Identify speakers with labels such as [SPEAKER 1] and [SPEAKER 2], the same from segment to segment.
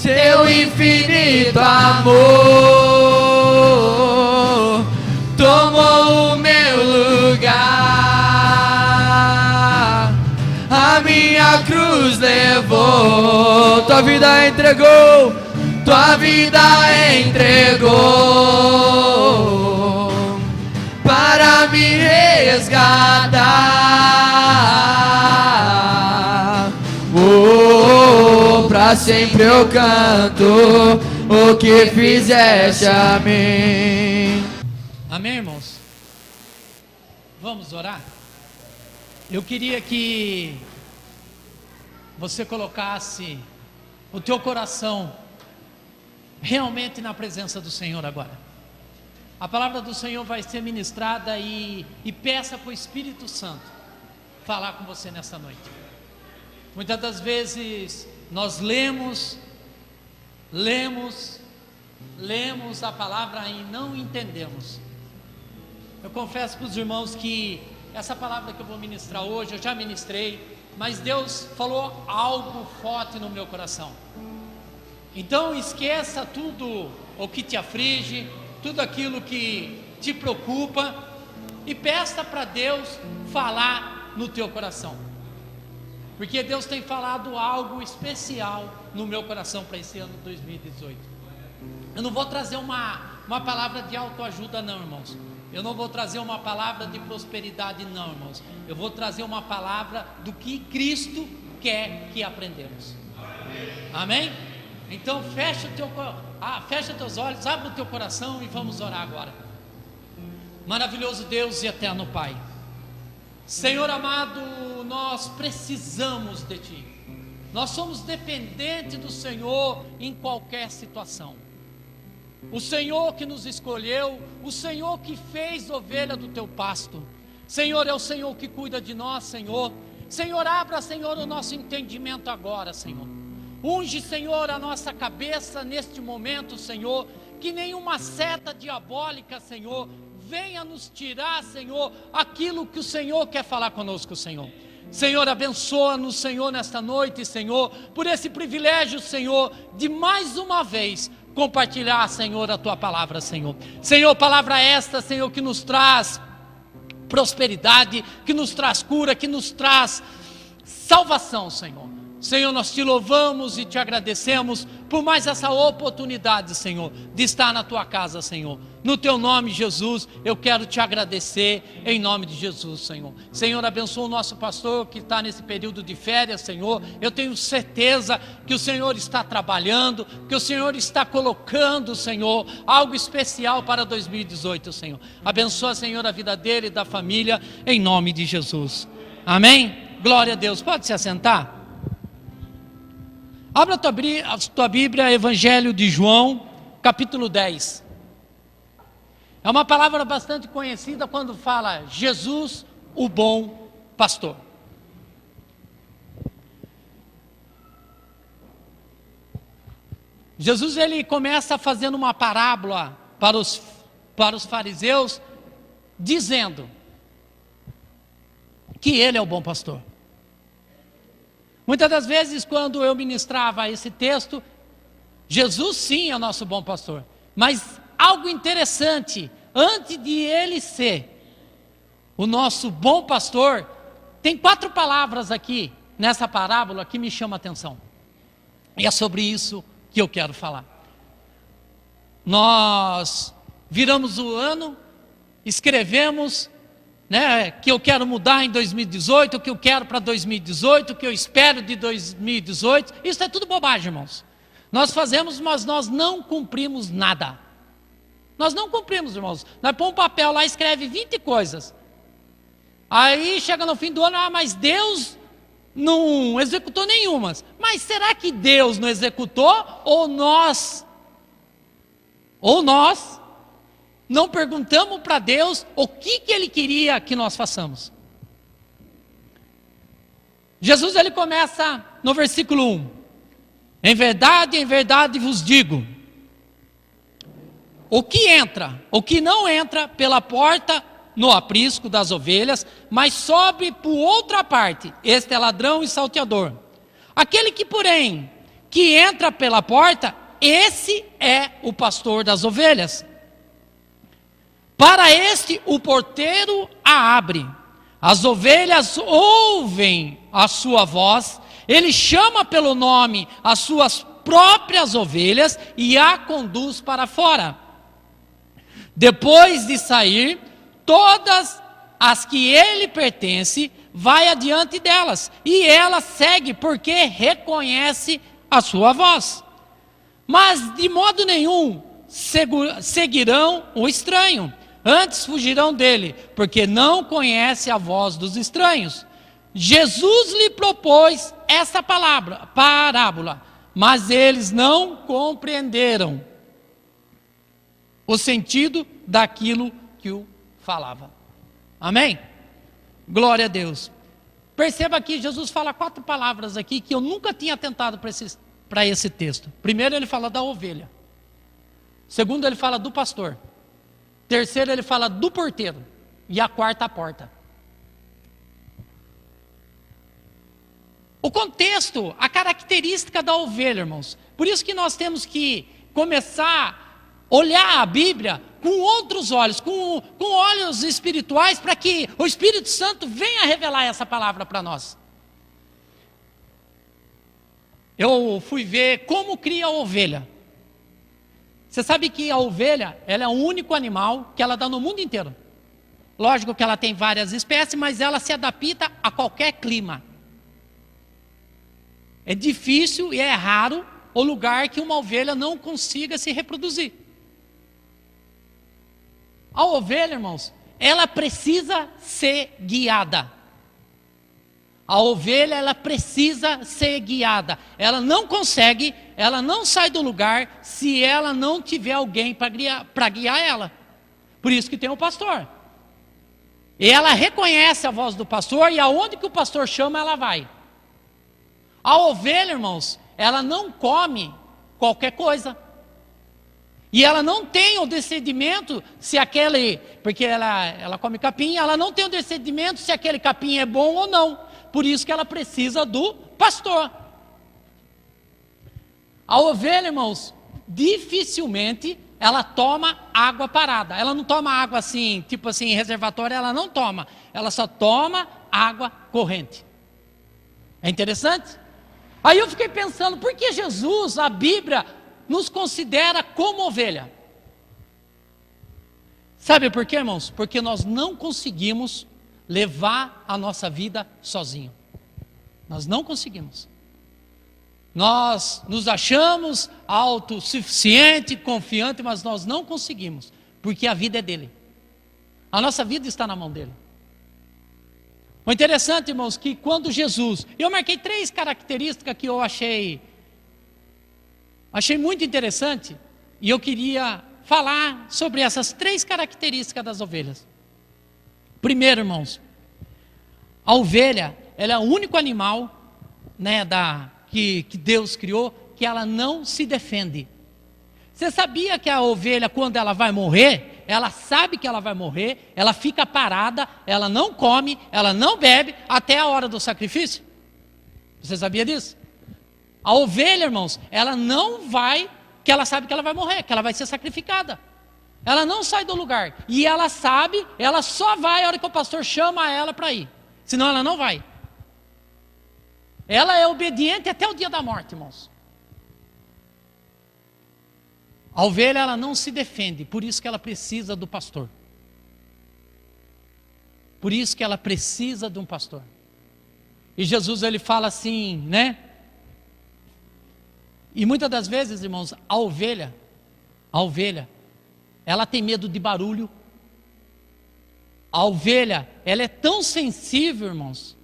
[SPEAKER 1] Teu infinito amor tomou o meu lugar, a minha cruz levou, tua vida entregou, tua vida entregou para me resgatar. Pra sempre eu canto o que fizeste a mim.
[SPEAKER 2] Amém, irmãos? Vamos orar? Eu queria que você colocasse o teu coração realmente na presença do Senhor agora. A palavra do Senhor vai ser ministrada e peça para o Espírito Santo falar com você nessa noite. Muitas das vezes nós lemos a palavra e não entendemos. Eu confesso para os irmãos que essa palavra que eu vou ministrar hoje, eu já ministrei, mas Deus falou algo forte no meu coração. Então esqueça tudo o que te aflige, tudo aquilo que te preocupa e peça para Deus falar no teu coração. Porque Deus tem falado algo especial no meu coração para esse ano 2018. Eu não vou trazer uma palavra de autoajuda não, irmãos. Eu não vou trazer uma palavra de prosperidade não, irmãos. Eu vou trazer uma palavra do que Cristo quer que aprendamos. Amém? Então fecha teus olhos, abre o teu coração e vamos orar agora. Maravilhoso Deus e eterno Pai, Senhor amado, nós precisamos de Ti. Nós somos dependentes do Senhor em qualquer situação. O Senhor que nos escolheu, o Senhor que fez ovelha do Teu pasto. Senhor, é o Senhor que cuida de nós, Senhor. Senhor, abra, Senhor, o nosso entendimento agora, Senhor. Unge, Senhor, a nossa cabeça neste momento, Senhor. Que nenhuma seta diabólica, Senhor, venha nos tirar, Senhor, aquilo que o Senhor quer falar conosco, Senhor. Senhor, abençoa-nos, Senhor, nesta noite, Senhor, por esse privilégio, Senhor, de mais uma vez compartilhar, Senhor, a Tua palavra, Senhor. Senhor, palavra esta, Senhor, que nos traz prosperidade, que nos traz cura, que nos traz salvação, Senhor. Senhor, nós Te louvamos e Te agradecemos por mais essa oportunidade, Senhor, de estar na Tua casa, Senhor. No Teu nome, Jesus, eu quero Te agradecer, em nome de Jesus, Senhor. Senhor, abençoa o nosso pastor que está nesse período de férias, Senhor. Eu tenho certeza que o Senhor está trabalhando, que o Senhor está colocando, Senhor, algo especial para 2018, Senhor. Abençoa, Senhor, a vida dele e da família, em nome de Jesus. Amém? Glória a Deus. Pode se assentar? Abra a tua Bíblia, Evangelho de João, capítulo 10. É uma palavra bastante conhecida quando fala Jesus, o bom pastor. Jesus, ele começa fazendo uma parábola para os fariseus, dizendo que ele é o bom pastor. Muitas das vezes, quando eu ministrava esse texto, Jesus sim é o nosso bom pastor. Mas algo interessante, antes de ele ser o nosso bom pastor, tem 4 palavras aqui, nessa parábola, que me chamam a atenção. E é sobre isso que eu quero falar. Nós viramos o ano, escrevemos, que eu quero mudar em 2018, o que eu quero para 2018, o que eu espero de 2018, isso é tudo bobagem, irmãos. Nós fazemos, mas nós não cumprimos nada. Nós não cumprimos, irmãos. Nós põe um papel lá e escreve 20 coisas. Aí chega no fim do ano, mas Deus não executou nenhumas. Mas será que Deus não executou ou nós não perguntamos para Deus o que Ele queria que nós façamos? Jesus, ele começa no versículo 1. Em verdade vos digo, o que não entra pela porta no aprisco das ovelhas, mas sobe por outra parte, este é ladrão e salteador. Aquele que, porém, que entra pela porta, esse é o pastor das ovelhas. Para este o porteiro a abre. As ovelhas ouvem a sua voz, ele chama pelo nome as suas próprias ovelhas e a conduz para fora. Depois de sair, todas as que ele pertence, vai adiante delas, e ela segue porque reconhece a sua voz. Mas de modo nenhum seguirão o estranho, antes fugirão dele, porque não conhece a voz dos estranhos. Jesus lhe propôs essa parábola, mas eles não compreenderam o sentido daquilo que o falava. Amém? Glória a Deus. Perceba que Jesus fala 4 palavras aqui que eu nunca tinha atentado para esse texto. Primeiro ele fala da ovelha. Segundo ele fala do pastor. Terceiro ele fala do porteiro. E a quarta a porta. O contexto, a característica da ovelha, irmãos. Por isso que nós temos que começar a olhar a Bíblia com outros olhos, com olhos espirituais, para que o Espírito Santo venha revelar essa palavra para nós. Eu fui ver como cria a ovelha. Você sabe que a ovelha, ela é o único animal que ela dá no mundo inteiro. Lógico que ela tem várias espécies, mas ela se adapta a qualquer clima. É difícil e é raro o lugar que uma ovelha não consiga se reproduzir. A ovelha, irmãos, ela precisa ser guiada. A ovelha, ela precisa ser guiada. Ela não consegue, ela não sai do lugar se ela não tiver alguém para guiar ela. Por isso que tem o pastor. E ela reconhece a voz do pastor e aonde que o pastor chama, ela vai. A ovelha, irmãos, ela não come qualquer coisa. E ela não tem o discernimento se aquele, porque ela come capim, ela não tem o discernimento se aquele capim é bom ou não. Por isso que ela precisa do pastor. A ovelha, irmãos, dificilmente ela toma água parada. Ela não toma água assim, tipo assim, reservatório, ela não toma. Ela só toma água corrente. É interessante? Aí eu fiquei pensando, por que Jesus, a Bíblia, nos considera como ovelha? Sabe por quê, irmãos? Porque nós não conseguimos levar a nossa vida sozinho. Nós não conseguimos. Nós nos achamos autossuficiente, confiante, mas nós não conseguimos, porque a vida é dele. A nossa vida está na mão dele. O interessante, irmãos, que quando Jesus, eu marquei 3 características que eu achei muito interessante, e eu queria falar sobre essas 3 características das ovelhas. Primeiro, irmãos, a ovelha, ela é o único animal, né, que Deus criou, que ela não se defende. Você sabia que a ovelha, quando ela vai morrer, ela sabe que ela vai morrer, ela fica parada, ela não come, ela não bebe, até a hora do sacrifício? Você sabia disso? A ovelha, irmãos, ela não vai, que ela sabe que ela vai morrer, que ela vai ser sacrificada. Ela não sai do lugar. E ela sabe, ela só vai a hora que o pastor chama ela para ir. Senão ela não vai. Ela é obediente até o dia da morte, irmãos. A ovelha, ela não se defende, por isso que ela precisa do pastor. Por isso que ela precisa de um pastor. E Jesus, ele fala assim, né? E muitas das vezes, irmãos, a ovelha, ela tem medo de barulho. A ovelha, ela é tão sensível, irmãos,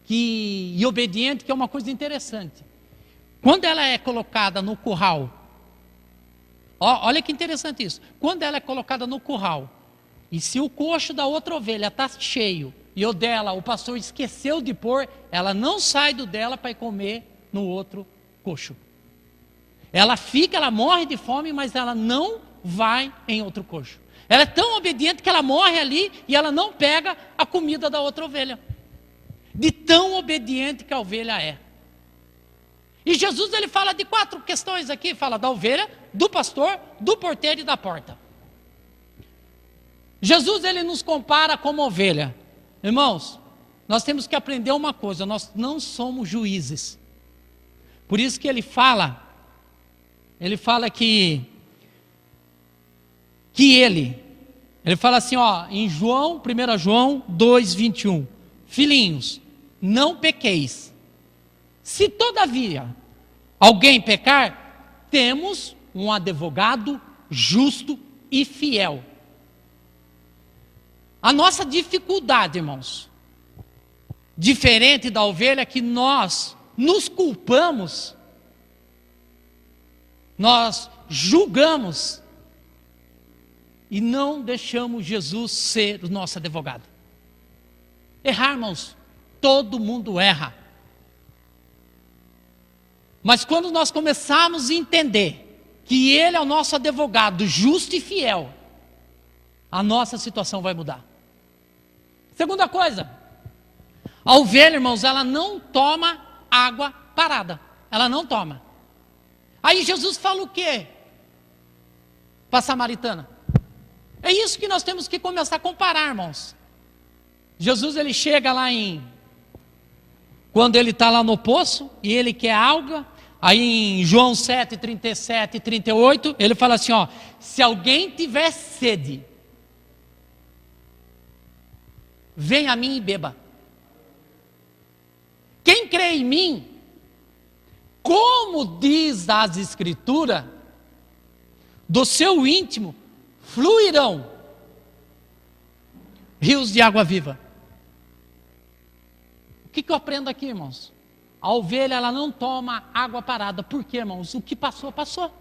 [SPEAKER 2] e obediente, que é uma coisa interessante. Quando ela é colocada no curral, olha que interessante isso. Quando ela é colocada no curral, e se o coxo da outra ovelha está cheio, e o dela, o pastor esqueceu de pôr, ela não sai do dela para ir comer no outro coxo. Ela fica, ela morre de fome, mas ela não vai em outro coxo. Ela é tão obediente que ela morre ali e ela não pega a comida da outra ovelha. De tão obediente que a ovelha é. E Jesus ele fala de 4 questões aqui, fala da ovelha, do pastor, do porteiro e da porta. Jesus ele nos compara como ovelha. Irmãos, nós temos que aprender uma coisa, nós não somos juízes. Por isso que ele fala que ele fala assim, ó, em João, 1 João 2:21, filhinhos, não pequeis. Se todavia alguém pecar, temos um advogado justo e fiel. A nossa dificuldade, irmãos, diferente da ovelha, é que nós nos culpamos, nós julgamos e não deixamos Jesus ser o nosso advogado. Errar, irmãos, todo mundo erra. Mas quando nós começarmos a entender que Ele é o nosso advogado justo e fiel, a nossa situação vai mudar. Segunda coisa, a ovelha, irmãos, ela não toma água parada. Ela não toma. Aí Jesus fala o quê? Para a samaritana. É isso que nós temos que começar a comparar, irmãos. Jesus ele chega lá quando ele está lá no poço e ele quer água. Aí em João 7, 37 e 38, ele fala assim, ó, se alguém tiver sede, venha a mim e beba. Quem crê em mim, como diz as Escrituras, do seu íntimo fluirão rios de água viva. O que eu aprendo aqui, irmãos? A ovelha, ela não toma água parada. Por quê, irmãos? O que passou, passou.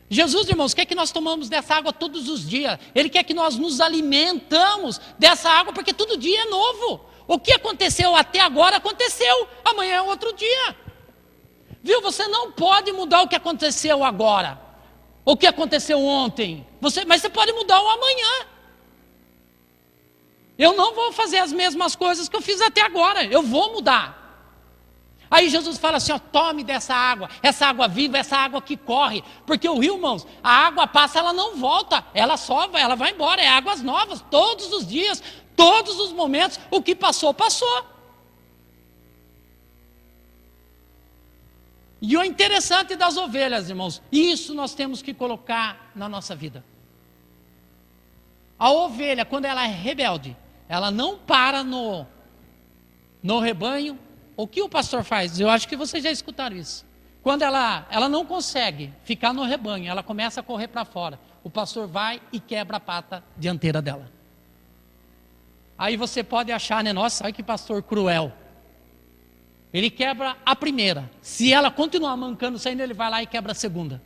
[SPEAKER 2] Jesus, irmãos, quer que nós tomamos dessa água todos os dias. Ele quer que nós nos alimentamos dessa água, porque todo dia é novo. O que aconteceu até agora, aconteceu. Amanhã é outro dia. Viu? Você não pode mudar o que aconteceu agora. O que aconteceu ontem. Mas você pode mudar o amanhã. Eu não vou fazer as mesmas coisas que eu fiz até agora. Eu vou mudar. Aí Jesus fala assim, ó, tome dessa água, essa água viva, essa água que corre, porque o rio, irmãos, a água passa, ela não volta, ela só vai, ela vai embora, é águas novas, todos os dias, todos os momentos, o que passou, passou. E o interessante das ovelhas, irmãos, isso nós temos que colocar na nossa vida. A ovelha, quando ela é rebelde, ela não para no rebanho. O que o pastor faz? Eu acho que vocês já escutaram isso. Quando ela não consegue ficar no rebanho, ela começa a correr para fora. O pastor vai e quebra a pata dianteira dela. Aí você pode achar, né? Nossa, olha que pastor cruel. Ele quebra a primeira. Se ela continuar mancando, saindo, ele vai lá e quebra a segunda.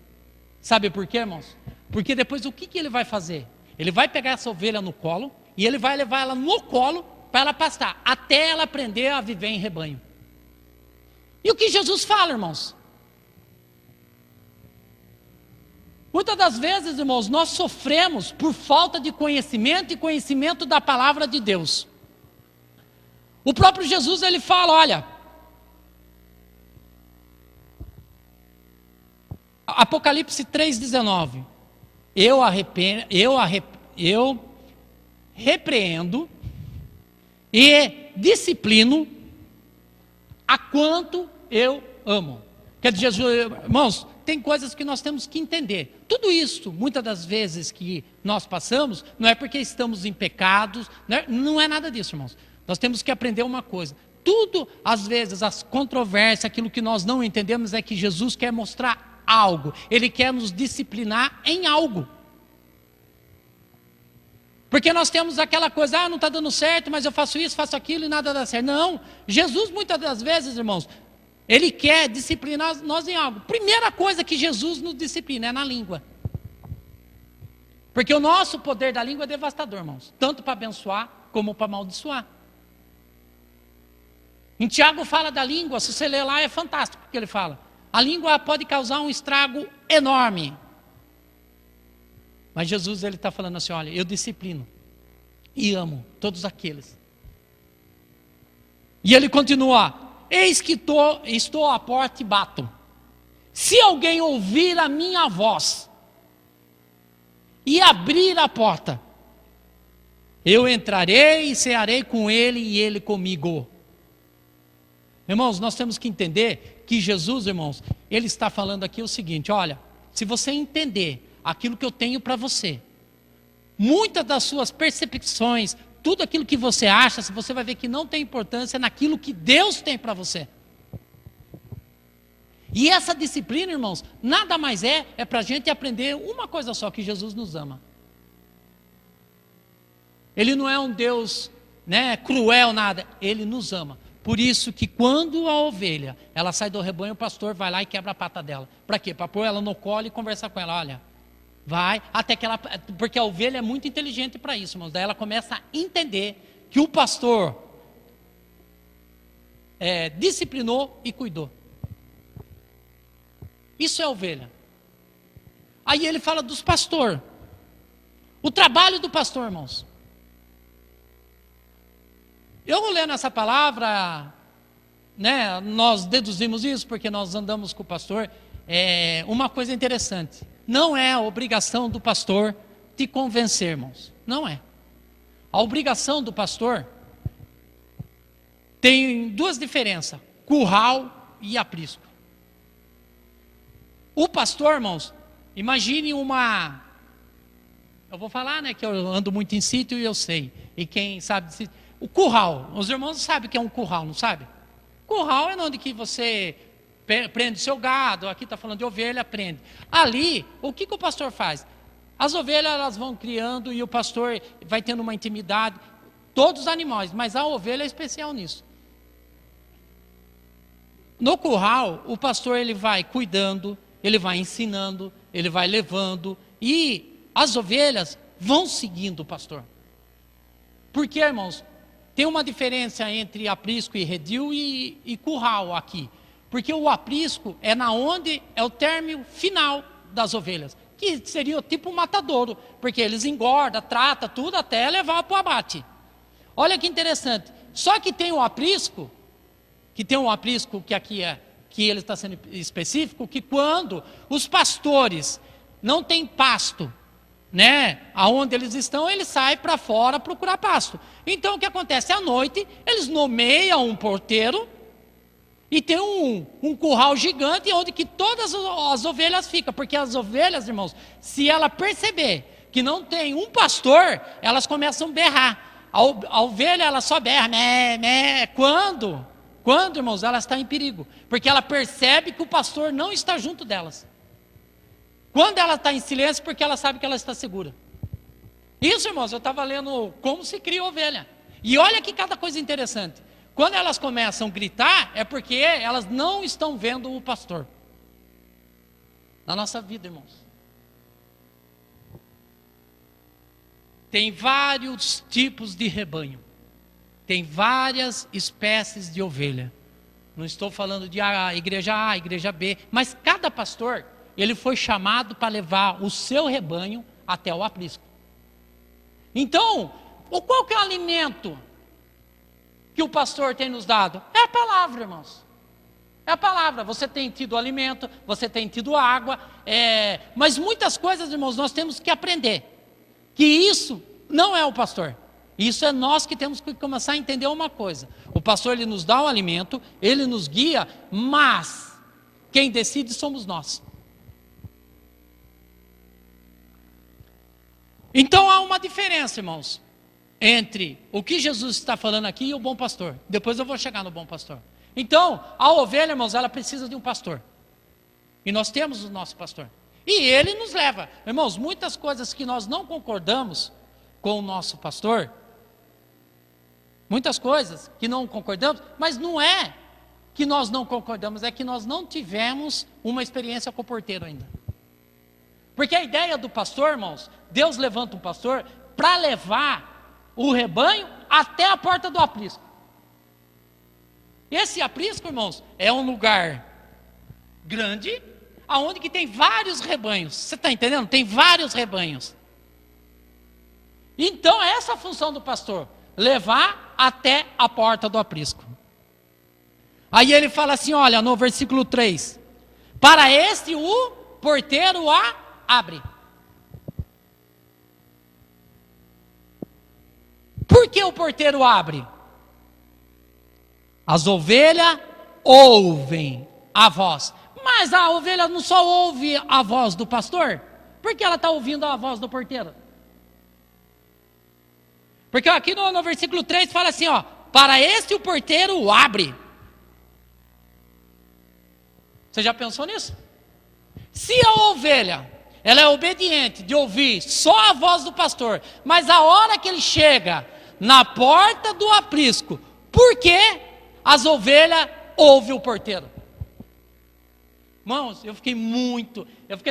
[SPEAKER 2] Sabe por quê, irmãos? Porque depois o que ele vai fazer? Ele vai pegar essa ovelha no colo e ele vai levar ela no colo para ela pastar, até ela aprender a viver em rebanho. E o que Jesus fala, irmãos? Muitas das vezes, irmãos, nós sofremos por falta de conhecimento e conhecimento da palavra de Deus. O próprio Jesus, ele fala, olha, Apocalipse 3,19, eu repreendo e disciplino a quanto eu amo. Quer dizer, Jesus, irmãos, tem coisas que nós temos que entender. Tudo isso, muitas das vezes que nós passamos, não é porque estamos em pecados, não é nada disso, irmãos. Nós temos que aprender uma coisa. Tudo, às vezes, as controvérsias, aquilo que nós não entendemos é que Jesus quer mostrar algo. Ele quer nos disciplinar em algo. Porque nós temos aquela coisa, não está dando certo, mas eu faço isso, faço aquilo e nada dá certo. Não, Jesus muitas das vezes, irmãos, Ele quer disciplinar nós em algo. Primeira coisa que Jesus nos disciplina é na língua. Porque o nosso poder da língua é devastador, irmãos. Tanto para abençoar, como para amaldiçoar. Em Tiago fala da língua, se você ler lá é fantástico o que ele fala. A língua pode causar um estrago enorme. Mas Jesus, ele está falando assim, olha, eu disciplino e amo todos aqueles. E ele continua, eis que estou à porta e bato. Se alguém ouvir a minha voz e abrir a porta, eu entrarei e cearei com ele e ele comigo. Irmãos, nós temos que entender que Jesus, irmãos, ele está falando aqui o seguinte: olha, se você entender aquilo que eu tenho para você, muitas das suas percepções, tudo aquilo que você acha, você vai ver que não tem importância naquilo que Deus tem para você. E essa disciplina, irmãos, nada mais é para a gente aprender uma coisa só: que Jesus nos ama. Ele não é um Deus, cruel, nada. Ele nos ama. Por isso que quando a ovelha, ela sai do rebanho, o pastor vai lá e quebra a pata dela. Para quê? Para pôr ela no colo e conversar com ela. Olha, vai, até que ela... Porque a ovelha é muito inteligente para isso, irmãos. Daí ela começa a entender que o pastor disciplinou e cuidou. Isso é ovelha. Aí ele fala dos pastores. O trabalho do pastor, irmãos. Eu vou lendo essa palavra, nós deduzimos isso porque nós andamos com o pastor. Uma coisa interessante: não é a obrigação do pastor te convencer, irmãos. Não é. A obrigação do pastor tem duas diferenças: curral e aprisco. O pastor, irmãos, imagine uma... Eu vou falar, que eu ando muito em sítio e eu sei. E quem sabe de sítio... O curral, os irmãos sabem o que é um curral, não sabe? Curral é onde que você prende seu gado. Aqui está falando de ovelha, prende. Ali, o que o pastor faz? As ovelhas, elas vão criando e o pastor vai tendo uma intimidade. Todos os animais, mas a ovelha é especial nisso. No curral, o pastor ele vai cuidando, ele vai ensinando, ele vai levando, e as ovelhas vão seguindo o pastor. Por quê, irmãos? Tem uma diferença entre aprisco e redil e curral aqui. Porque o aprisco é onde é o término final das ovelhas, que seria tipo um matadouro, porque eles engordam, tratam tudo até levar para o abate. Olha que interessante. Só que tem o aprisco, que aqui que ele está sendo específico, que quando os pastores não têm pasto, aonde eles estão, eles saem para fora procurar pasto. Então o que acontece? À noite, eles nomeiam um porteiro e tem um curral gigante onde que todas as ovelhas ficam. Porque as ovelhas, irmãos, se ela perceber que não tem um pastor, elas começam a berrar. A ovelha, ela só berra, mé. Quando, irmãos, ela está em perigo. Porque ela percebe que o pastor não está junto delas. Quando ela está em silêncio, porque ela sabe que ela está segura. Isso, irmãos, eu estava lendo como se cria ovelha. E olha que cada coisa interessante. Quando elas começam a gritar, é porque elas não estão vendo o pastor. Na nossa vida, irmãos. Tem vários tipos de rebanho. Tem várias espécies de ovelha. Não estou falando de igreja A, igreja B, mas cada pastor... ele foi chamado para levar o seu rebanho até o aprisco. Então, qual que é o alimento que o pastor tem nos dado? É a palavra, irmãos. É a palavra. Você tem tido alimento, você tem tido água, mas muitas coisas, irmãos, nós temos que aprender. Que isso não é o pastor. Isso é nós que temos que começar a entender uma coisa. O pastor, ele nos dá o alimento, ele nos guia, mas quem decide somos nós. Então há uma diferença, irmãos, entre o que Jesus está falando aqui e o bom pastor. Depois eu vou chegar no bom pastor. Então, a ovelha, irmãos, ela precisa de um pastor. E nós temos o nosso pastor. E ele nos leva. Irmãos, muitas coisas que nós não concordamos com o nosso pastor, muitas coisas que não concordamos, mas não é que nós não concordamos, é que nós não tivemos uma experiência com o porteiro ainda. Porque a ideia do pastor, irmãos, Deus levanta um pastor para levar o rebanho até a porta do aprisco. Esse aprisco, irmãos, é um lugar grande, aonde que tem vários rebanhos. Você está entendendo? Tem vários rebanhos. Então, essa é a função do pastor, levar até a porta do aprisco. Aí ele fala assim, olha, no versículo 3. Para este o porteiro abre. Por que o porteiro abre? As ovelhas ouvem a voz. Mas a ovelha não só ouve a voz do pastor. Por que ela está ouvindo a voz do porteiro? Porque aqui no versículo 3 fala assim, ó. Para este o porteiro abre. Você já pensou nisso? Se a ovelha, ela é obediente de ouvir só a voz do pastor, mas a hora que ele chega na porta do aprisco, por que as ovelhas ouvem o porteiro? Irmãos, eu fiquei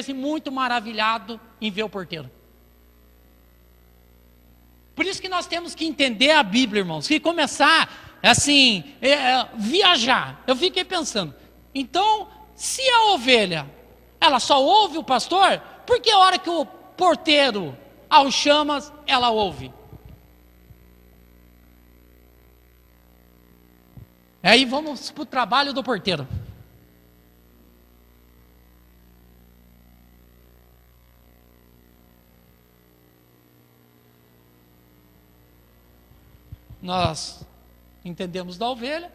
[SPEAKER 2] assim muito maravilhado em ver o porteiro. Por isso que nós temos que entender a Bíblia, irmãos, e começar assim, viajar. Eu fiquei pensando, então, se a ovelha, ela só ouve o pastor, por que a hora que o porteiro ao chama, ela ouve? Aí vamos para o trabalho do porteiro. Nós entendemos da ovelha,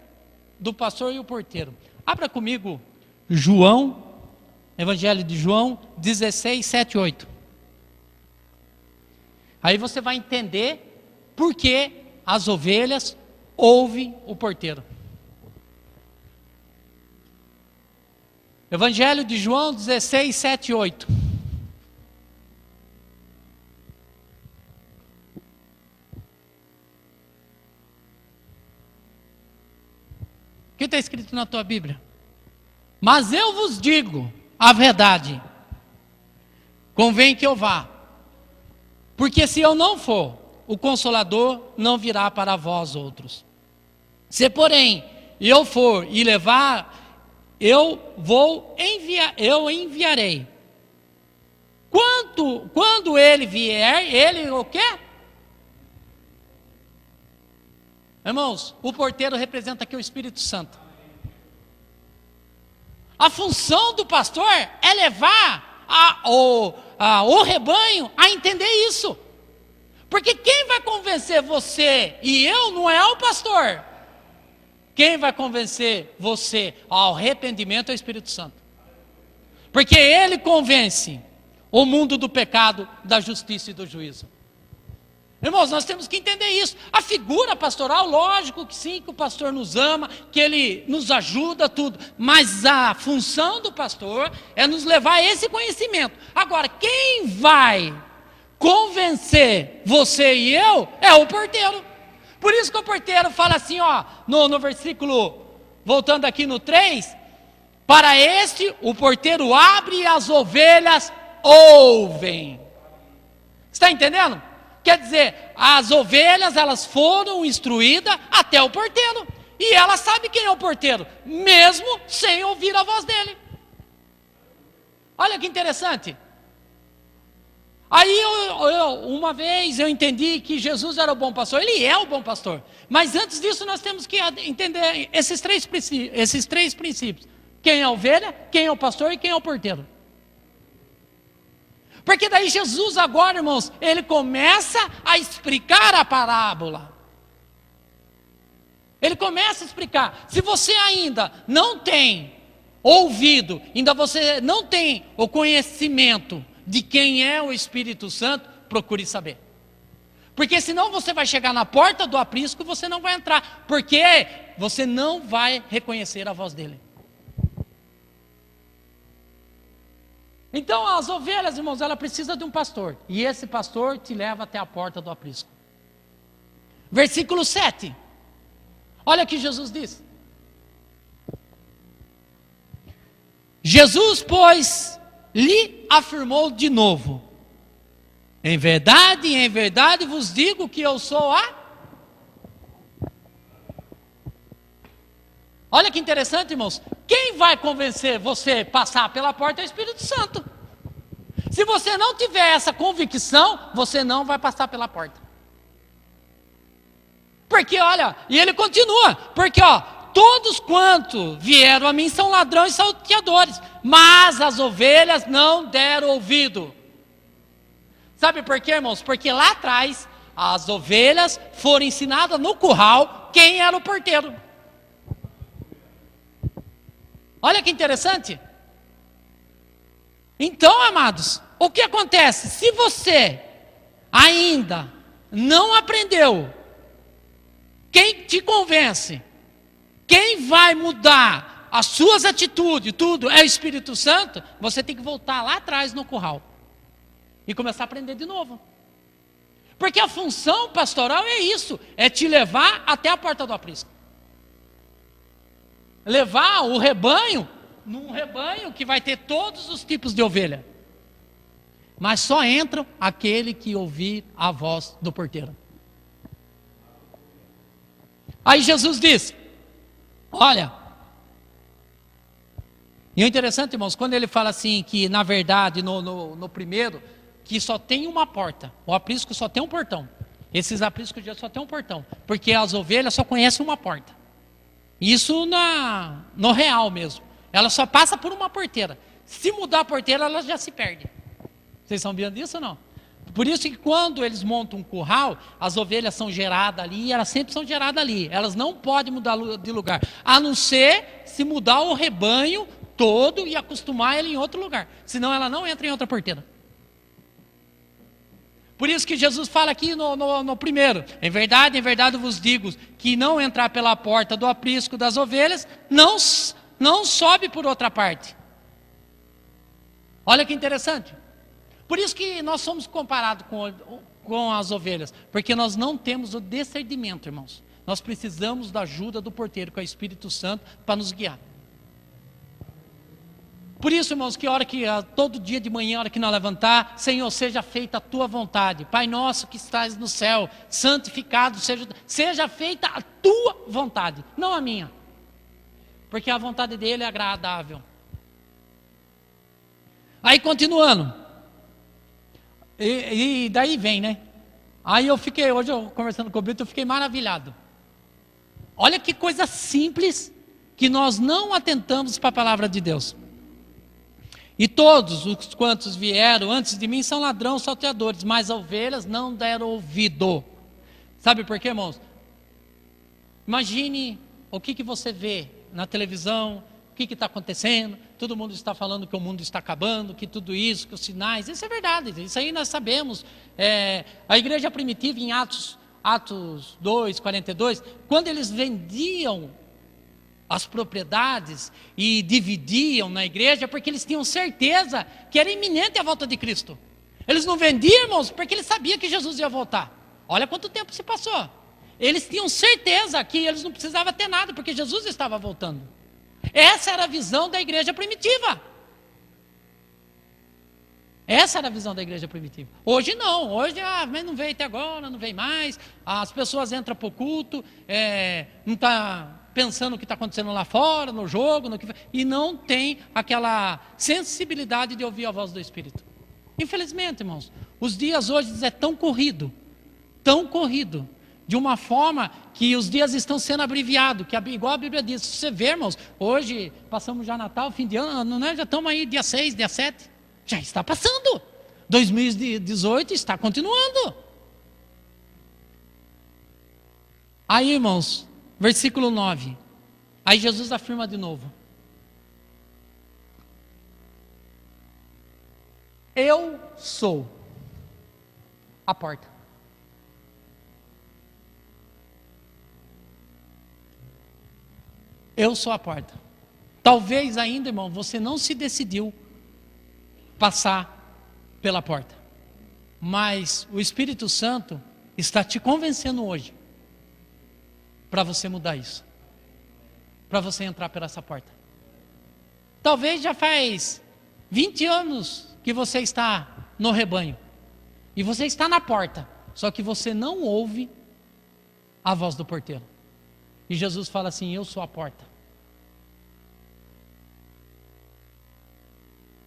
[SPEAKER 2] do pastor e o porteiro. Abra comigo João, Evangelho de João 16, 7 e 8. Aí você vai entender por que as ovelhas ouvem o porteiro. Evangelho de João 16, 7 e 8. O que está escrito na tua Bíblia? Mas eu vos digo a verdade, convém que eu vá, porque se eu não for, o Consolador não virá para vós outros. Se porém eu for e levar, eu enviarei. Quando ele vier, ele o quê? Irmãos, o porteiro representa aqui o Espírito Santo. A função do pastor é levar o rebanho a entender isso. Porque quem vai convencer você e eu não é o pastor. Quem vai convencer você ao arrependimento é o Espírito Santo. Porque ele convence o mundo do pecado, da justiça e do juízo. Irmãos, nós temos que entender isso. A figura pastoral, lógico que sim, que o pastor nos ama, que ele nos ajuda, tudo. Mas a função do pastor é nos levar a esse conhecimento. Agora, quem vai convencer você e eu é o porteiro. Por isso que o porteiro fala assim, ó, no versículo, voltando aqui no 3, para este o porteiro abre e as ovelhas ouvem. Está entendendo? Quer dizer, as ovelhas, elas foram instruídas até o porteiro. E ela sabe quem é o porteiro, mesmo sem ouvir a voz dele. Olha que interessante. Aí uma vez eu entendi que Jesus era o bom pastor. Ele é o bom pastor. Mas antes disso nós temos que entender esses três princípios. Quem é a ovelha, quem é o pastor e quem é o porteiro. Porque daí Jesus agora, irmãos, ele começa a explicar a parábola. Ele começa a explicar. Se você ainda não tem ouvido, ainda você não tem o conhecimento de quem é o Espírito Santo, procure saber. Porque senão você vai chegar na porta do aprisco e você não vai entrar. Porque você não vai reconhecer a voz dele. Então as ovelhas, irmãos, ela precisa de um pastor. E esse pastor te leva até a porta do aprisco. Versículo 7. Olha o que Jesus diz. Jesus, pois, lhe afirmou de novo. Em verdade vos digo que eu sou a... Olha que interessante, irmãos. Quem vai convencer você a passar pela porta é o Espírito Santo. Se você não tiver essa convicção, você não vai passar pela porta. Porque olha, e ele continua, porque ó, todos quanto vieram a mim são ladrões e salteadores, mas as ovelhas não deram ouvido. Sabe por quê, irmãos? Porque lá atrás, as ovelhas foram ensinadas no curral quem era o porteiro. Olha que interessante. Então, amados, o que acontece? Se você ainda não aprendeu, quem te convence, quem vai mudar as suas atitudes, tudo é o Espírito Santo, você tem que voltar lá atrás no curral e começar a aprender de novo. Porque a função pastoral é isso, é te levar até a porta do aprisco. Levar o rebanho, num rebanho que vai ter todos os tipos de ovelha. Mas só entra aquele que ouvir a voz do porteiro. Aí Jesus diz, olha, e o interessante, irmãos, quando ele fala assim, que na verdade, no primeiro, que só tem uma porta, o aprisco só tem um portão, esses apriscos só tem um portão, porque as ovelhas só conhecem uma porta, isso no real mesmo, ela só passa por uma porteira, se mudar a porteira ela já se perde, vocês sabiam disso ou não? Por isso que quando eles montam um curral, as ovelhas são geradas ali, elas sempre são geradas ali, elas não podem mudar de lugar, a não ser se mudar o rebanho todo e acostumar ele em outro lugar, senão ela não entra em outra porteira. Por isso que Jesus fala aqui no primeiro, em verdade eu vos digo, que não entrar pela porta do aprisco das ovelhas, não sobe por outra parte. Olha que interessante. Por isso que nós somos comparados com as ovelhas, porque nós não temos o discernimento, irmãos. Nós precisamos da ajuda do porteiro, que é o Espírito Santo, para nos guiar. Por isso, irmãos, que todo dia de manhã, a hora que nós levantar, Senhor, seja feita a tua vontade. Pai nosso que estás no céu, santificado seja feita a tua vontade, não a minha. Porque a vontade dele é agradável. Aí continuando. E daí vem, né? Aí hoje eu conversando com o Brito, eu fiquei maravilhado. Olha que coisa simples que nós não atentamos para a palavra de Deus. E todos os quantos vieram antes de mim são ladrões, salteadores, mas as ovelhas não deram ouvido. Sabe por quê, irmãos? Imagine o que você vê na televisão, o que está acontecendo, todo mundo está falando que o mundo está acabando, que tudo isso, que os sinais, isso é verdade, isso aí nós sabemos. A igreja primitiva em Atos 2, 42, quando eles vendiam as propriedades e dividiam na igreja, porque eles tinham certeza que era iminente a volta de Cristo. Eles não vendiam, irmãos, porque eles sabiam que Jesus ia voltar. Olha quanto tempo se passou. Eles tinham certeza que eles não precisavam ter nada, porque Jesus estava voltando. Essa era a visão da igreja primitiva. Essa era a visão da igreja primitiva. Hoje não, hoje mas não veio até agora, não veio mais. As pessoas entram para o culto, não está pensando o que está acontecendo lá fora, no jogo, e não tem aquela sensibilidade de ouvir a voz do Espírito. Infelizmente, irmãos, os dias hoje é tão corrido, de uma forma que os dias estão sendo abreviados, igual a Bíblia diz. Se você vê, irmãos, hoje passamos já Natal, fim de ano, né? Já estamos aí dia 6, dia 7, já está passando, 2018 está continuando. Aí, irmãos, versículo 9, aí Jesus afirma de novo: eu sou a porta. Eu sou a porta. Talvez ainda, irmão, você não se decidiu passar pela porta, mas o Espírito Santo está te convencendo hoje para você mudar isso, para você entrar por essa porta. Talvez já faz 20 anos que você está no rebanho e você está na porta, só que você não ouve a voz do porteiro. E Jesus fala assim: eu sou a porta.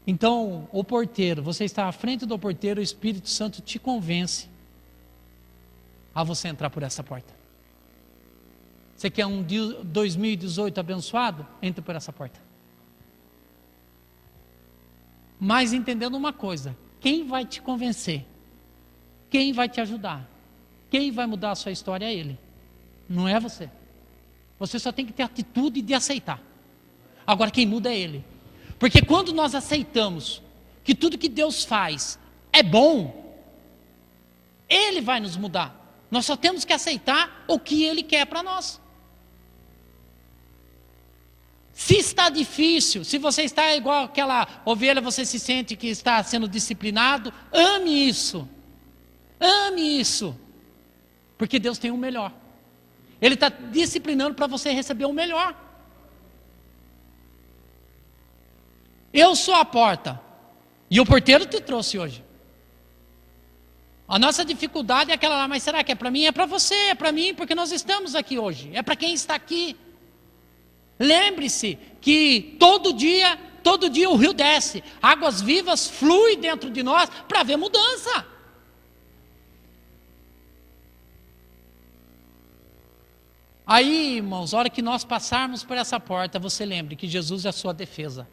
[SPEAKER 2] Então, o porteiro, você está à frente do porteiro, o Espírito Santo te convence a você entrar por essa porta. Você quer um 2018 abençoado? Entre por essa porta. Mas entendendo uma coisa, quem vai te convencer? Quem vai te ajudar? Quem vai mudar a sua história é Ele. Não é você. Você só tem que ter atitude de aceitar. Agora quem muda é Ele. Porque quando nós aceitamos que tudo que Deus faz é bom, Ele vai nos mudar. Nós só temos que aceitar o que Ele quer para nós. Se está difícil, se você está igual aquela ovelha, você se sente que está sendo disciplinado, ame isso. Ame isso. Porque Deus tem o melhor. Ele está disciplinando para você receber o melhor. Eu sou a porta. E o porteiro te trouxe hoje. A nossa dificuldade é aquela lá, mas será que é para mim? É para você, é para mim, porque nós estamos aqui hoje. É para quem está aqui. Lembre-se que todo dia o rio desce. Águas vivas fluem dentro de nós para haver mudança. Aí, irmãos, a hora que nós passarmos por essa porta, você lembre que Jesus é a sua defesa.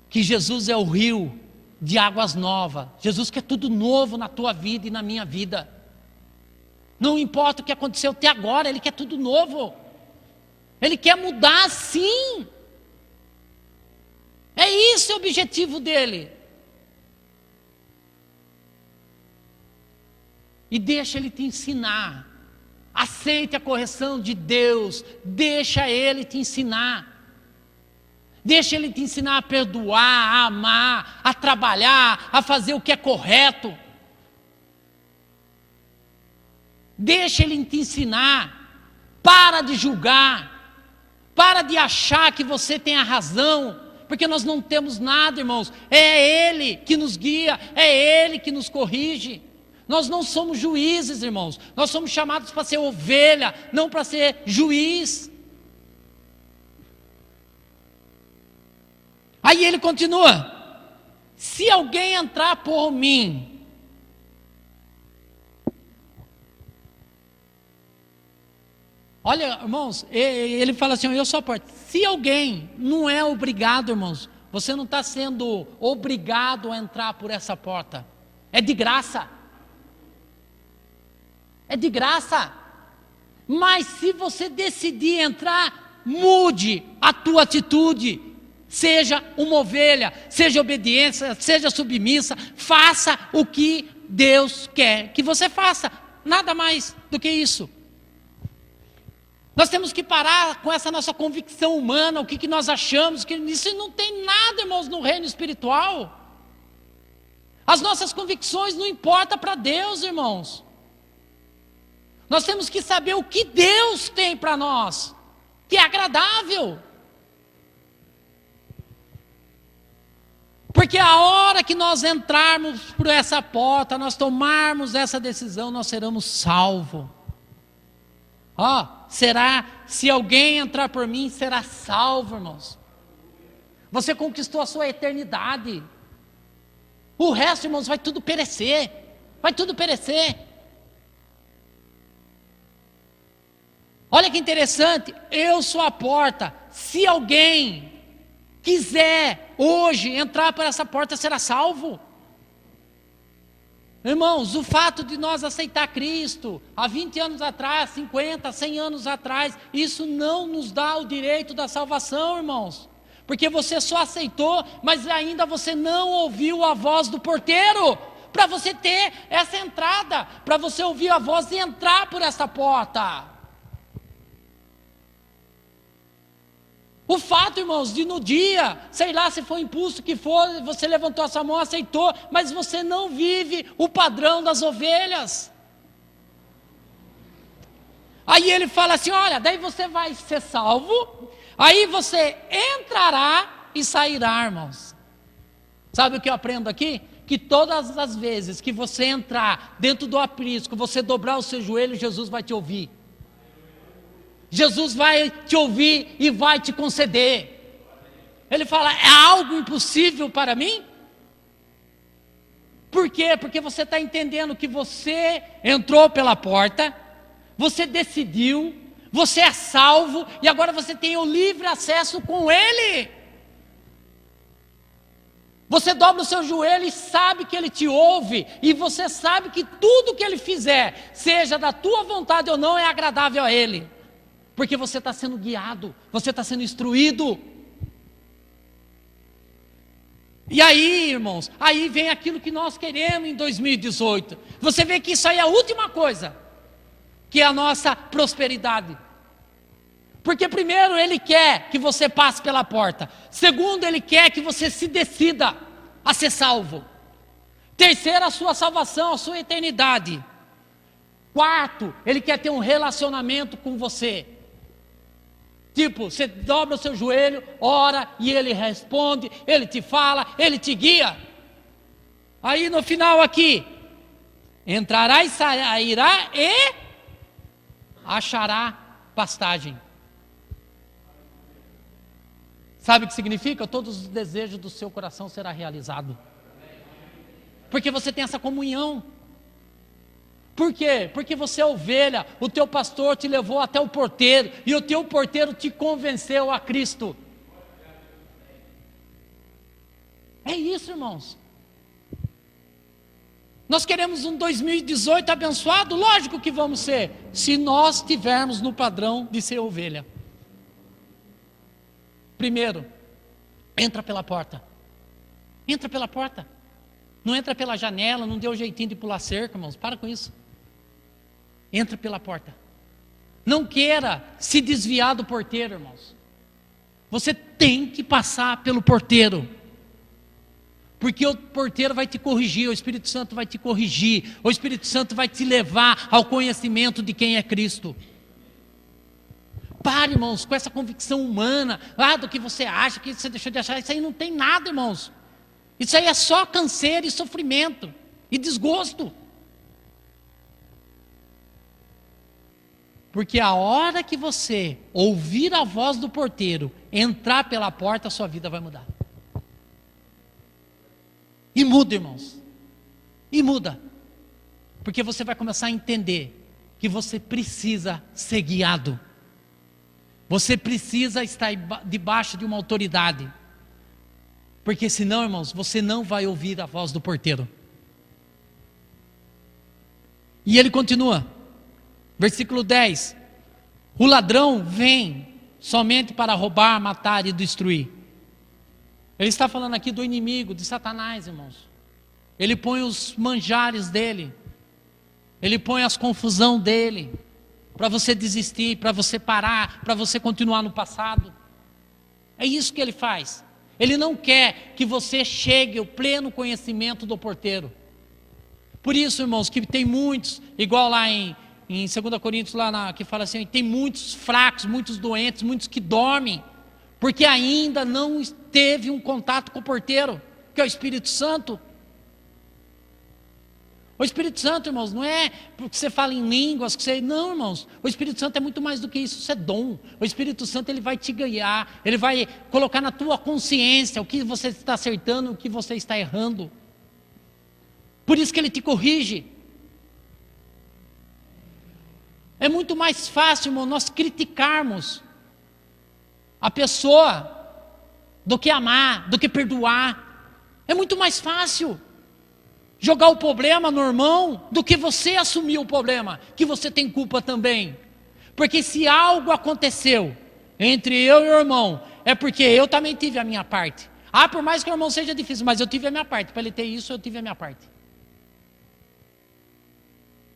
[SPEAKER 2] Que Jesus é o rio de águas novas. Jesus quer tudo novo na tua vida e na minha vida. Não importa o que aconteceu até agora, Ele quer tudo novo. Ele quer mudar sim. É isso o objetivo dele. E deixa Ele te ensinar. Aceite a correção de Deus. Deixa Ele te ensinar. Deixa Ele te ensinar a perdoar, a amar, a trabalhar, a fazer o que é correto. Deixa Ele te ensinar. Para de julgar. Para de achar que você tem a razão. Porque nós não temos nada, irmãos. É Ele que nos guia. É Ele que nos corrige. Nós não somos juízes, irmãos. Nós somos chamados para ser ovelha, não para ser juiz. Aí ele continua: se alguém entrar por mim, olha, irmãos, ele fala assim: eu sou a porta. Se alguém, não é obrigado, irmãos. Você não está sendo obrigado a entrar por essa porta. É de graça. É de graça. Mas se você decidir entrar, mude a tua atitude. Seja uma ovelha, seja obediência, seja submissa. Faça o que Deus quer que você faça. Nada mais do que isso. Nós temos que parar com essa nossa convicção humana, o que nós achamos, que isso não tem nada, irmãos, no reino espiritual. As nossas convicções não importam para Deus, irmãos. Nós temos que saber o que Deus tem para nós, que é agradável. Porque a hora que nós entrarmos por essa porta, nós tomarmos essa decisão, nós seremos salvos. Será, se alguém entrar por mim, será salvo, irmãos. Você conquistou a sua eternidade. O resto, irmãos, vai tudo perecer. Vai tudo perecer. Olha que interessante, eu sou a porta. Se alguém quiser hoje entrar por essa porta, será salvo. Irmãos, o fato de nós aceitar Cristo há 20 anos atrás, 50, 100 anos atrás, isso não nos dá o direito da salvação, irmãos. Porque você só aceitou, mas ainda você não ouviu a voz do porteiro, para você ter essa entrada, para você ouvir a voz e entrar por essa porta. O fato, irmãos, de no dia, sei lá se foi impulso que for, você levantou a sua mão, aceitou, mas você não vive o padrão das ovelhas. Aí ele fala assim, olha, daí você vai ser salvo, aí você entrará e sairá, irmãos. Sabe o que eu aprendo aqui? Que todas as vezes que você entrar dentro do aprisco, você dobrar o seu joelho, Jesus vai te ouvir. Jesus vai te ouvir e vai te conceder. Ele fala, é algo impossível para mim? Por quê? Porque você está entendendo que você entrou pela porta, você decidiu, você é salvo e agora você tem o livre acesso com Ele. Você dobra o seu joelho e sabe que Ele te ouve, e você sabe que tudo que Ele fizer, seja da tua vontade ou não, é agradável a Ele, porque você está sendo guiado, você está sendo instruído. E aí, irmãos, aí vem aquilo que nós queremos em 2018. Você vê que isso aí é a última coisa, que é a nossa prosperidade. Porque primeiro Ele quer que você passe pela porta. Segundo, Ele quer que você se decida a ser salvo. Terceiro, a sua salvação, a sua eternidade. Quarto, Ele quer ter um relacionamento com você. Tipo, você dobra o seu joelho, ora, e Ele responde, Ele te fala, Ele te guia. Aí no final aqui, entrará e sairá e achará pastagem. Sabe o que significa? Todos os desejos do seu coração serão realizados. Porque você tem essa comunhão. Por quê? Porque você é ovelha, o teu pastor te levou até o porteiro, e o teu porteiro te convenceu a Cristo. É isso, irmãos. Nós queremos um 2018 abençoado? Lógico que vamos ser, se nós estivermos no padrão de ser ovelha. Primeiro, entra pela porta. Entra pela porta. Não entra pela janela, não dê o jeitinho de pular cerca, irmãos, para com isso. Entra pela porta. Não queira se desviar do porteiro, irmãos. Você tem que passar pelo porteiro. Porque o porteiro vai te corrigir, o Espírito Santo vai te corrigir, o Espírito Santo vai te levar ao conhecimento de quem é Cristo. Pare, irmãos, com essa convicção humana, do que você acha, que você deixou de achar, isso aí não tem nada, irmãos. Isso aí é só canseiro e sofrimento e desgosto. Porque a hora que você ouvir a voz do porteiro, entrar pela porta, a sua vida vai mudar. E muda, irmãos. E muda. Porque você vai começar a entender que você precisa ser guiado. Você precisa estar debaixo de uma autoridade. Porque senão, irmãos, você não vai ouvir a voz do porteiro. E ele continua. Versículo 10. O ladrão vem somente para roubar, matar e destruir. Ele está falando aqui do inimigo, de Satanás, irmãos. Ele põe os manjares dele. Ele põe as confusão dele. Para você desistir, para você parar, para você continuar no passado. É isso que ele faz. Ele não quer que você chegue ao pleno conhecimento do porteiro. Por isso, irmãos, que tem muitos, igual lá em 2 Coríntios, que fala assim, tem muitos fracos, muitos doentes, muitos que dormem, porque ainda não teve um contato com o porteiro, que é o Espírito Santo. O Espírito Santo, irmãos, não é porque você fala em línguas, não, irmãos, o Espírito Santo é muito mais do que isso, isso é dom. O Espírito Santo, ele vai te ganhar, ele vai colocar na tua consciência o que você está acertando, o que você está errando. Por isso que ele te corrige. É muito mais fácil, irmão, nós criticarmos a pessoa do que amar, do que perdoar. É muito mais fácil jogar o problema no irmão do que você assumir o problema, que você tem culpa também. Porque se algo aconteceu entre eu e o irmão, é porque eu também tive a minha parte. Por mais que o irmão seja difícil, mas eu tive a minha parte. Para ele ter isso, eu tive a minha parte.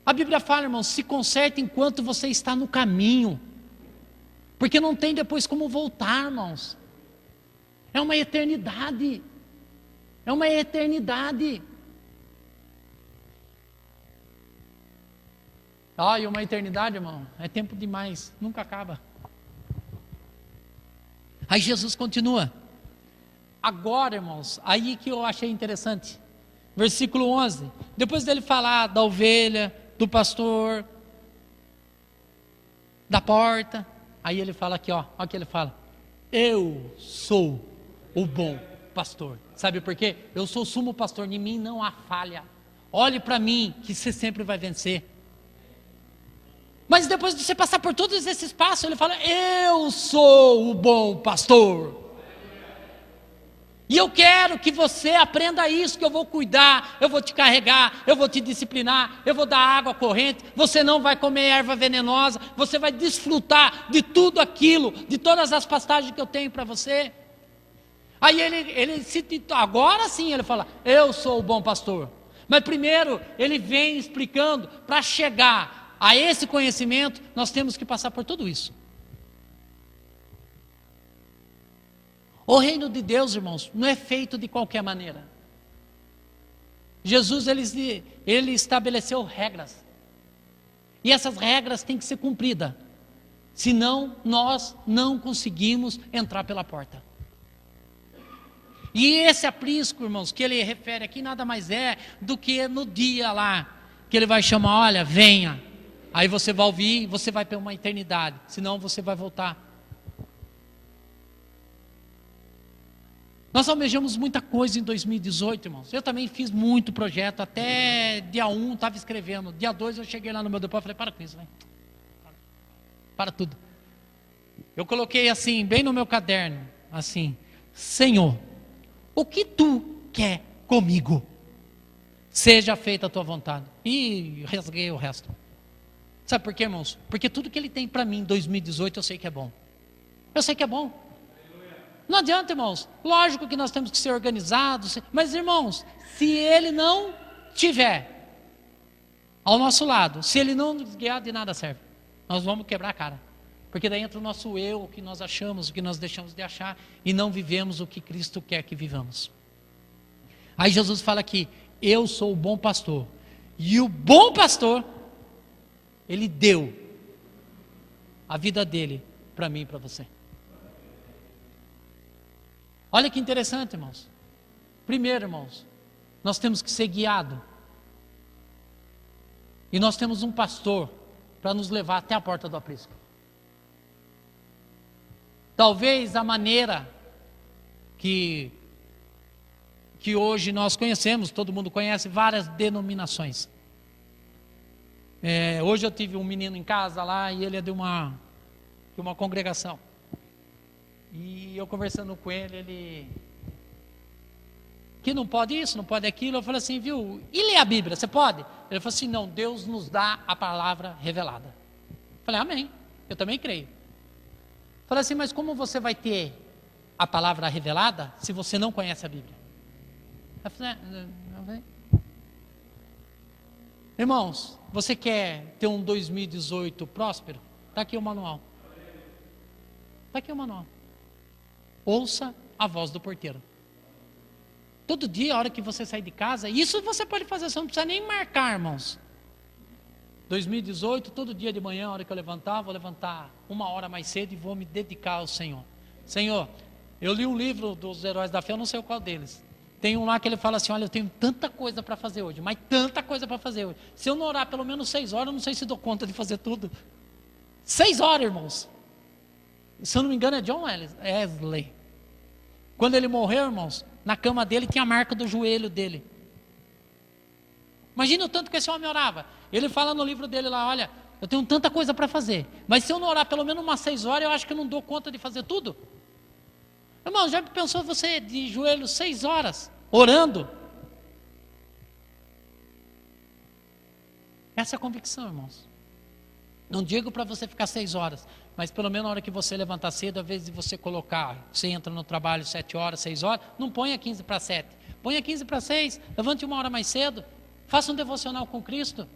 [SPEAKER 2] A Bíblia fala, irmãos, se conserte enquanto você está no caminho. Porque não tem depois como voltar, irmãos. É uma eternidade. É uma eternidade. E uma eternidade, irmão, é tempo demais, nunca acaba. Aí Jesus continua. Agora, irmãos, aí que eu achei interessante. Versículo 11. Depois dele falar da ovelha, do pastor, da porta. Aí ele fala aqui, olha o que ele fala. Eu sou o bom pastor. Sabe por quê? Eu sou o sumo pastor, em mim não há falha. Olhe para mim, que você sempre vai vencer. Mas depois de você passar por todos esses passos, ele fala: eu sou o bom pastor. E eu quero que você aprenda isso, que eu vou cuidar, eu vou te carregar, eu vou te disciplinar, eu vou dar água corrente, você não vai comer erva venenosa, você vai desfrutar de tudo aquilo, de todas as pastagens que eu tenho para você. Aí agora sim ele fala: eu sou o bom pastor. Mas primeiro ele vem explicando, para chegar a esse conhecimento, nós temos que passar por tudo isso. O reino de Deus, irmãos, não é feito de qualquer maneira. Jesus, ele estabeleceu regras. E essas regras têm que ser cumpridas. Senão, nós não conseguimos entrar pela porta. E esse aprisco, irmãos, que ele refere aqui, nada mais é do que no dia lá, que ele vai chamar: olha, venha. Aí você vai ouvir, você vai ter uma eternidade. Senão, você vai voltar. Nós almejamos muita coisa em 2018, irmãos. Eu também fiz muito projeto. Até dia 1 estava escrevendo. Dia 2 eu cheguei lá no meu depósito e falei: para com isso, vai. Para tudo. Eu coloquei assim, bem no meu caderno, assim: Senhor, o que tu quer comigo? Seja feita a tua vontade. E rasguei o resto. Sabe por quê, irmãos? Porque tudo que ele tem para mim em 2018 eu sei que é bom. Eu sei que é bom. Não adianta, irmãos. Lógico que nós temos que ser organizados. Mas, irmãos, se ele não tiver ao nosso lado, se ele não nos guiar, de nada serve. Nós vamos quebrar a cara. Porque daí entra o nosso eu, o que nós achamos, o que nós deixamos de achar, e não vivemos o que Cristo quer que vivamos. Aí Jesus fala aqui: eu sou o bom pastor. E o bom pastor, ele deu a vida dele para mim e para você. Olha que interessante, irmãos. Primeiro, irmãos, nós temos que ser guiados. E nós temos um pastor para nos levar até a porta do aprisco. Talvez a maneira que hoje nós conhecemos, todo mundo conhece várias denominações. Hoje eu tive um menino em casa lá e ele é de uma congregação. E eu conversando com ele, que não pode isso, não pode aquilo. Eu falei assim: viu, e ler a Bíblia, você pode? Ele falou assim: não, Deus nos dá a palavra revelada. Eu falei: amém, eu também creio. Eu falei assim: mas como você vai ter a palavra revelada se você não conhece a Bíblia? Eu falei: irmãos, você quer ter um 2018 próspero? Está aqui o manual. Está aqui o manual. Ouça a voz do porteiro. Todo dia, a hora que você sair de casa, isso você pode fazer, você não precisa nem marcar, irmãos. 2018, todo dia de manhã, a hora que eu levantar, vou levantar 1 hora mais cedo e vou me dedicar ao Senhor. Senhor, eu li um livro dos heróis da fé, eu não sei qual deles. Tem um lá que ele fala assim: olha, eu tenho tanta coisa para fazer hoje, mas tanta coisa para fazer hoje. Se eu não orar pelo menos 6 horas, eu não sei se dou conta de fazer tudo. 6 horas, irmãos. Se eu não me engano é John Wesley. Quando ele morreu, irmãos, na cama dele tinha a marca do joelho dele. Imagina o tanto que esse homem orava. Ele fala no livro dele lá: olha, eu tenho tanta coisa para fazer, mas se eu não orar pelo menos umas 6 horas, eu acho que eu não dou conta de fazer tudo. Irmão, já pensou você de joelho 6 horas, orando? Essa é a convicção, irmãos. Não digo para você ficar 6 horas, mas pelo menos na hora que você levantar cedo, às vezes você colocar, você entra no trabalho 7 horas, 6 horas, não ponha 15 para 7, ponha 15 para 6, levante 1 hora mais cedo, faça um devocional com Cristo,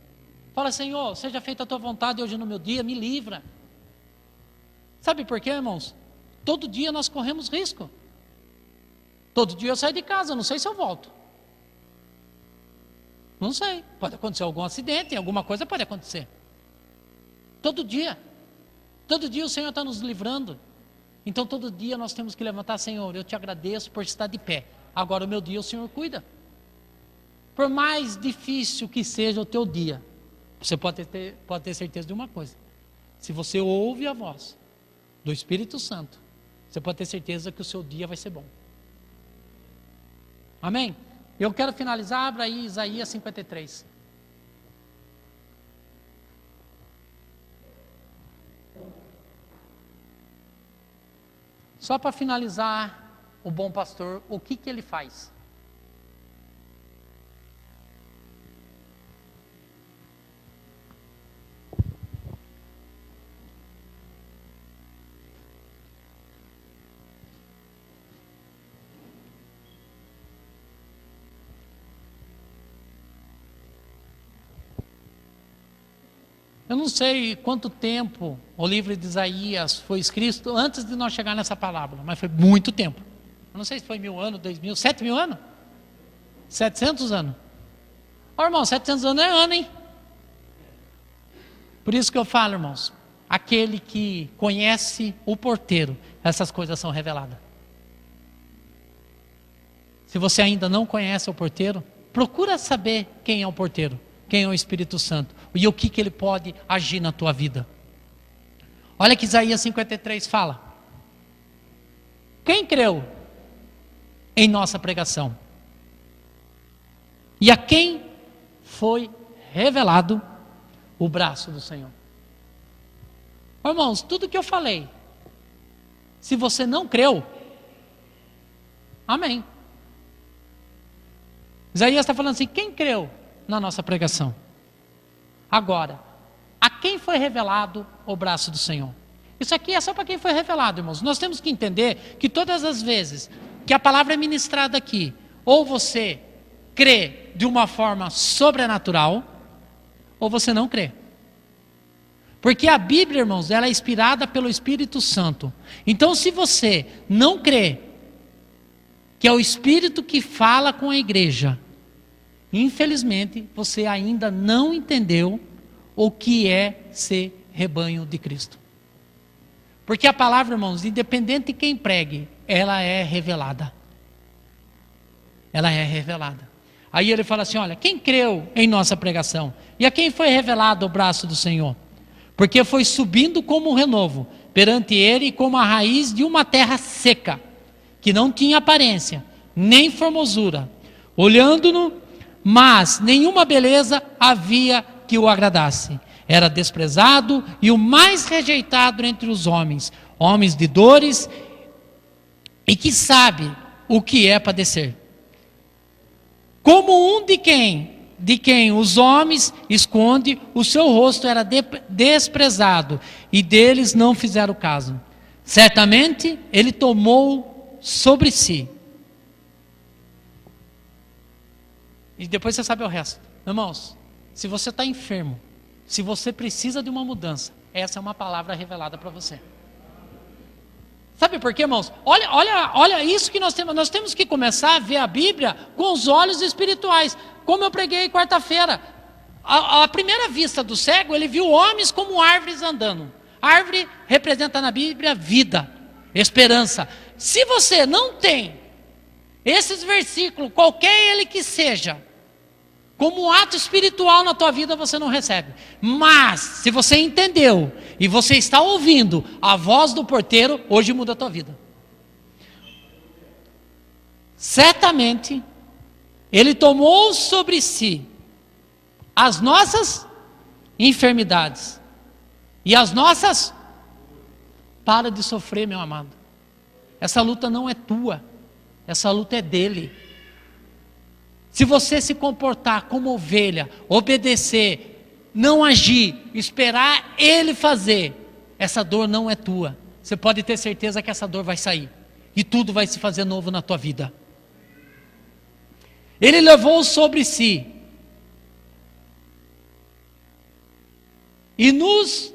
[SPEAKER 2] fala: Senhor, seja feita a tua vontade hoje no meu dia, me livra. Sabe por quê, irmãos? Todo dia nós corremos risco. Todo dia eu saio de casa, não sei se eu volto. Não sei, pode acontecer algum acidente, alguma coisa pode acontecer. Todo dia o Senhor está nos livrando. Então todo dia nós temos que levantar: Senhor, eu te agradeço por estar de pé. Agora o meu dia o Senhor cuida. Por mais difícil que seja o teu dia, você pode ter certeza de uma coisa: se você ouve a voz do Espírito Santo, você pode ter certeza que o seu dia vai ser bom. Amém? Eu quero finalizar, abra aí Isaías 53. Só para finalizar, o bom pastor, o que ele faz? Eu não sei quanto tempo o livro de Isaías foi escrito antes de nós chegar nessa palavra, mas foi muito tempo. Eu não sei se foi 1000 anos, 2000, 7000 anos? 700 anos. Ó, irmão, 700 anos é ano, hein? Por isso que eu falo, irmãos, aquele que conhece o porteiro, essas coisas são reveladas. Se você ainda não conhece o porteiro, procura saber quem é o porteiro, quem é o Espírito Santo e o que ele pode agir na tua vida. Olha que Isaías 53 fala. Quem creu em nossa pregação? E a quem foi revelado o braço do Senhor? Irmãos, tudo que eu falei, se você não creu, amém. Isaías está falando assim, quem creu na nossa pregação? Agora, a quem foi revelado o braço do Senhor? Isso aqui é só para quem foi revelado, irmãos. Nós temos que entender que todas as vezes que a palavra é ministrada aqui, ou você crê de uma forma sobrenatural, ou você não crê. Porque a Bíblia, irmãos, ela é inspirada pelo Espírito Santo. Então, se você não crê que é o Espírito que fala com a igreja, infelizmente, você ainda não entendeu o que é ser rebanho de Cristo. Porque a palavra, irmãos, independente de quem pregue, ela é revelada. Ela é revelada. Aí ele fala assim, olha, quem creu em nossa pregação? E a quem foi revelado o braço do Senhor? Porque foi subindo como um renovo, perante ele como a raiz de uma terra seca, que não tinha aparência, nem formosura. Olhando-no, mas nenhuma beleza havia que o agradasse. Era desprezado e o mais rejeitado entre os homens, homens de dores e que sabe o que é padecer. Como um de quem os homens esconde, o seu rosto era desprezado e deles não fizeram caso. Certamente ele tomou sobre si. E depois você sabe o resto. Irmãos, se você está enfermo, se você precisa de uma mudança, essa é uma palavra revelada para você. Sabe por quê, irmãos? Olha isso que nós temos. Nós temos que começar a ver a Bíblia com os olhos espirituais. Como eu preguei quarta-feira. À primeira vista do cego, ele viu homens como árvores andando. Árvore representa na Bíblia vida, esperança. Se você não tem esses versículos, qualquer ele que seja, como um ato espiritual na tua vida, você não recebe. Mas, se você entendeu e você está ouvindo a voz do porteiro, hoje muda a tua vida. Certamente, ele tomou sobre si as nossas enfermidades e as nossas... Para de sofrer, meu amado. Essa luta não é tua, essa luta é dele. Se você se comportar como ovelha, obedecer, não agir, esperar ele fazer, essa dor não é tua. Você pode ter certeza que essa dor vai sair e tudo vai se fazer novo na tua vida. Ele levou sobre si e nos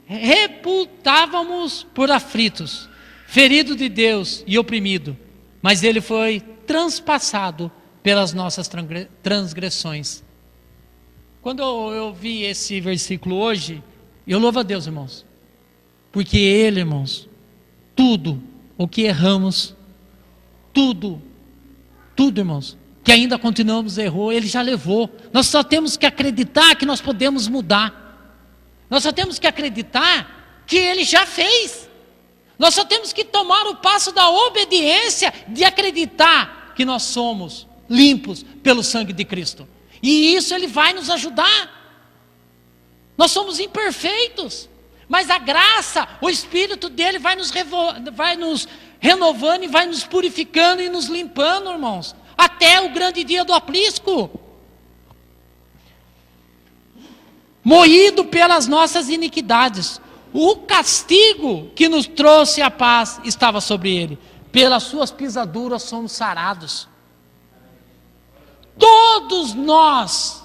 [SPEAKER 2] reputávamos por aflitos, ferido de Deus e oprimido, mas ele foi transpassado pelas nossas transgressões. Quando eu vi esse versículo hoje, eu louvo a Deus, irmãos, porque ele, irmãos, tudo o que erramos, tudo, irmãos, que ainda continuamos errou, ele já levou. Nós só temos que acreditar que nós podemos mudar. Nós só temos que acreditar que ele já fez. Nós só temos que tomar o passo da obediência, de acreditar que nós somos limpos pelo sangue de Cristo. E isso Ele vai nos ajudar. Nós somos imperfeitos, mas a graça, o Espírito dele vai nos renovando e vai nos purificando e nos limpando, irmãos, até o grande dia do aprisco. Moído pelas nossas iniquidades, o castigo que nos trouxe a paz estava sobre ele, pelas suas pisaduras somos sarados. Todos nós,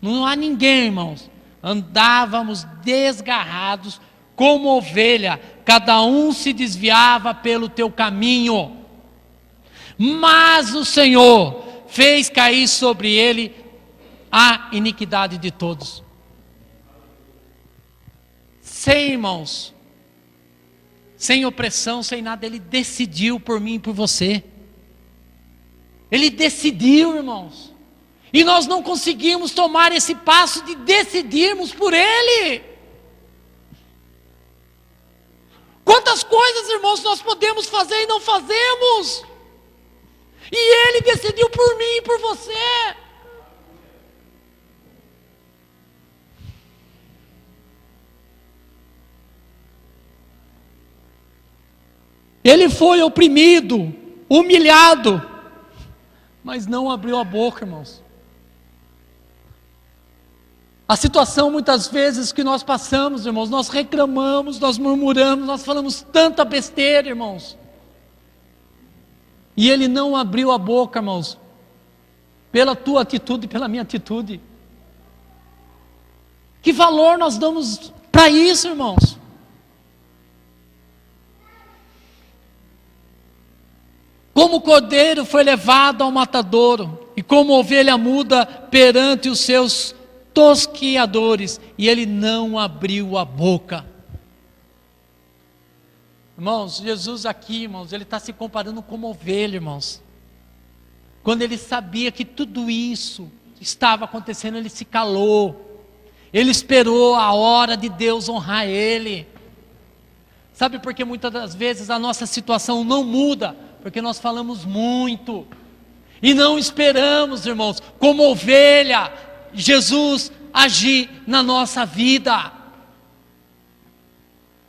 [SPEAKER 2] não há ninguém, irmãos, andávamos desgarrados como ovelha, cada um se desviava pelo teu caminho, mas o Senhor fez cair sobre ele a iniquidade de todos. Sem, irmãos, sem opressão, sem nada, Ele decidiu por mim e por você. Ele decidiu, irmãos. E nós não conseguimos tomar esse passo de decidirmos por Ele. Quantas coisas, irmãos, nós podemos fazer e não fazemos. E Ele decidiu por mim e por você. Ele foi oprimido, humilhado, mas não abriu a boca, irmãos. A situação muitas vezes que nós passamos, irmãos, nós reclamamos, nós murmuramos, nós falamos tanta besteira, irmãos. E Ele não abriu a boca, irmãos, pela tua atitude e pela minha atitude. Que valor nós damos para isso, irmãos? Como o cordeiro foi levado ao matadouro, e como ovelha muda perante os seus tosquiadores, e ele não abriu a boca. Irmãos, Jesus aqui, irmãos, ele está se comparando como ovelha, irmãos. Quando ele sabia que tudo isso estava acontecendo, ele se calou. Ele esperou a hora de Deus honrar ele. Sabe por que muitas das vezes a nossa situação não muda? Porque nós falamos muito e não esperamos, irmãos, como ovelha, Jesus agir na nossa vida.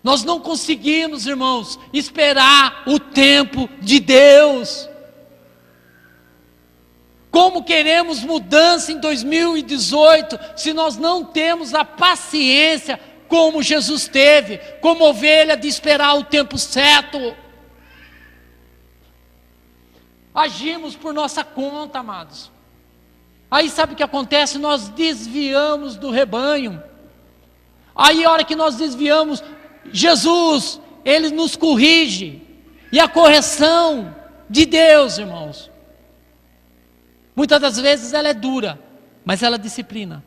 [SPEAKER 2] Nós não conseguimos, irmãos, esperar o tempo de Deus. Como queremos mudança em 2018, se nós não temos a paciência como Jesus teve, como ovelha, de esperar o tempo certo? Agimos por nossa conta, amados. Aí sabe o que acontece? Nós desviamos do rebanho. Aí a hora que nós desviamos, Jesus, Ele nos corrige. E a correção de Deus, irmãos, muitas das vezes ela é dura, mas ela disciplina.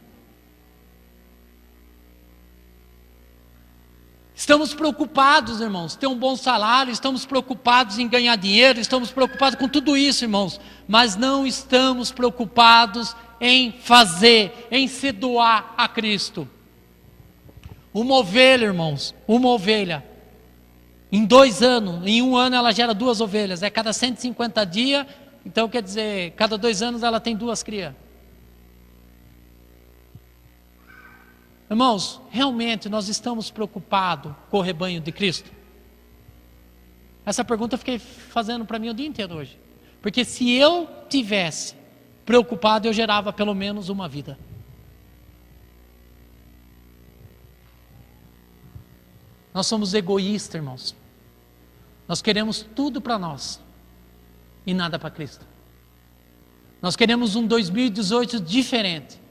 [SPEAKER 2] Estamos preocupados, irmãos, ter um bom salário, estamos preocupados em ganhar dinheiro, estamos preocupados com tudo isso, irmãos, mas não estamos preocupados em fazer, em se doar a Cristo. Uma ovelha, irmãos, uma ovelha, em 2 anos, em 1 ano ela gera 2 ovelhas, é cada 150 dias, então quer dizer, cada 2 anos ela tem 2 crias. Irmãos, realmente nós estamos preocupados com o rebanho de Cristo? Essa pergunta eu fiquei fazendo para mim o dia inteiro hoje. Porque se eu tivesse preocupado, eu gerava pelo menos uma vida. Nós somos egoístas, irmãos. Nós queremos tudo para nós e nada para Cristo. Nós queremos um 2018 diferente.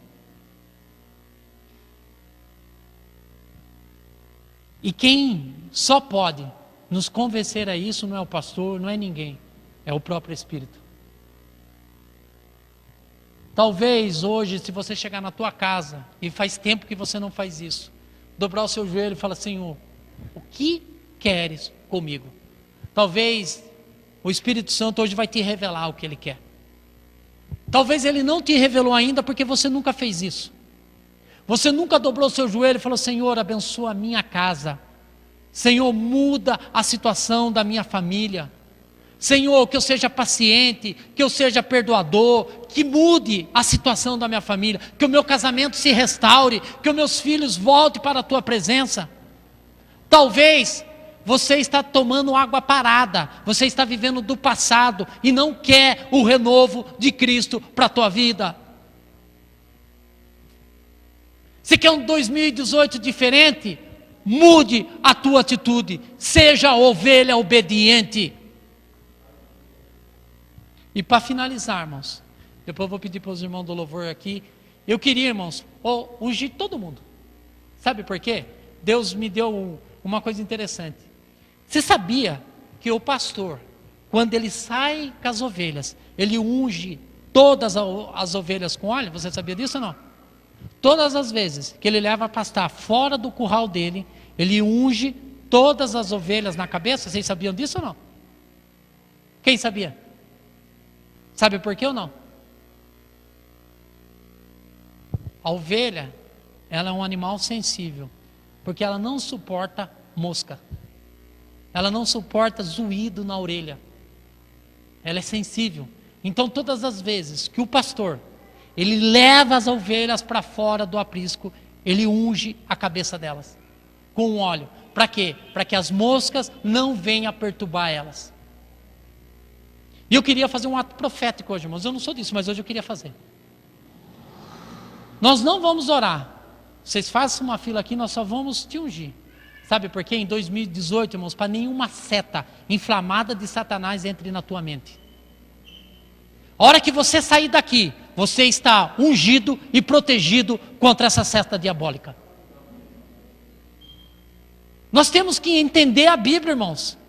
[SPEAKER 2] E quem só pode nos convencer a isso não é o pastor, não é ninguém, é o próprio Espírito. Talvez hoje, se você chegar na tua casa, e faz tempo que você não faz isso, dobrar o seu joelho e falar: Senhor, o que queres comigo? Talvez o Espírito Santo hoje vai te revelar o que Ele quer. Talvez Ele não te revelou ainda porque você nunca fez isso. Você nunca dobrou o seu joelho e falou: Senhor, abençoa a minha casa. Senhor, muda a situação da minha família. Senhor, que eu seja paciente, que eu seja perdoador, que mude a situação da minha família, que o meu casamento se restaure, que os meus filhos voltem para a tua presença. Talvez você está tomando água parada, você está vivendo do passado e não quer o renovo de Cristo para a tua vida. Você quer um 2018 diferente? Mude a tua atitude, seja ovelha obediente. E para finalizar, irmãos, depois eu vou pedir para os irmãos do louvor aqui, eu queria, irmãos, ungir todo mundo. Sabe por quê? Deus me deu uma coisa interessante. Você sabia que o pastor, quando ele sai com as ovelhas, ele unge todas as ovelhas com óleo? Você sabia disso ou não? Todas as vezes que ele leva a pastar fora do curral dele, ele unge todas as ovelhas na cabeça. Vocês sabiam disso ou não? Quem sabia? Sabe por quê ou não? A ovelha, ela é um animal sensível, porque ela não suporta mosca, ela não suporta zunido na orelha, ela é sensível. Então todas as vezes que o pastor, ele leva as ovelhas para fora do aprisco, ele unge a cabeça delas com óleo. Para quê? Para que as moscas não venham perturbar elas. E eu queria fazer um ato profético hoje, irmãos. Eu não sou disso, mas hoje eu queria fazer. Nós não vamos orar. Vocês façam uma fila aqui, nós só vamos te ungir. Sabe por quê? Em 2018, irmãos, para nenhuma seta inflamada de Satanás entre na tua mente. A hora que você sair daqui, você está ungido e protegido contra essa seta diabólica. Nós temos que entender a Bíblia, irmãos.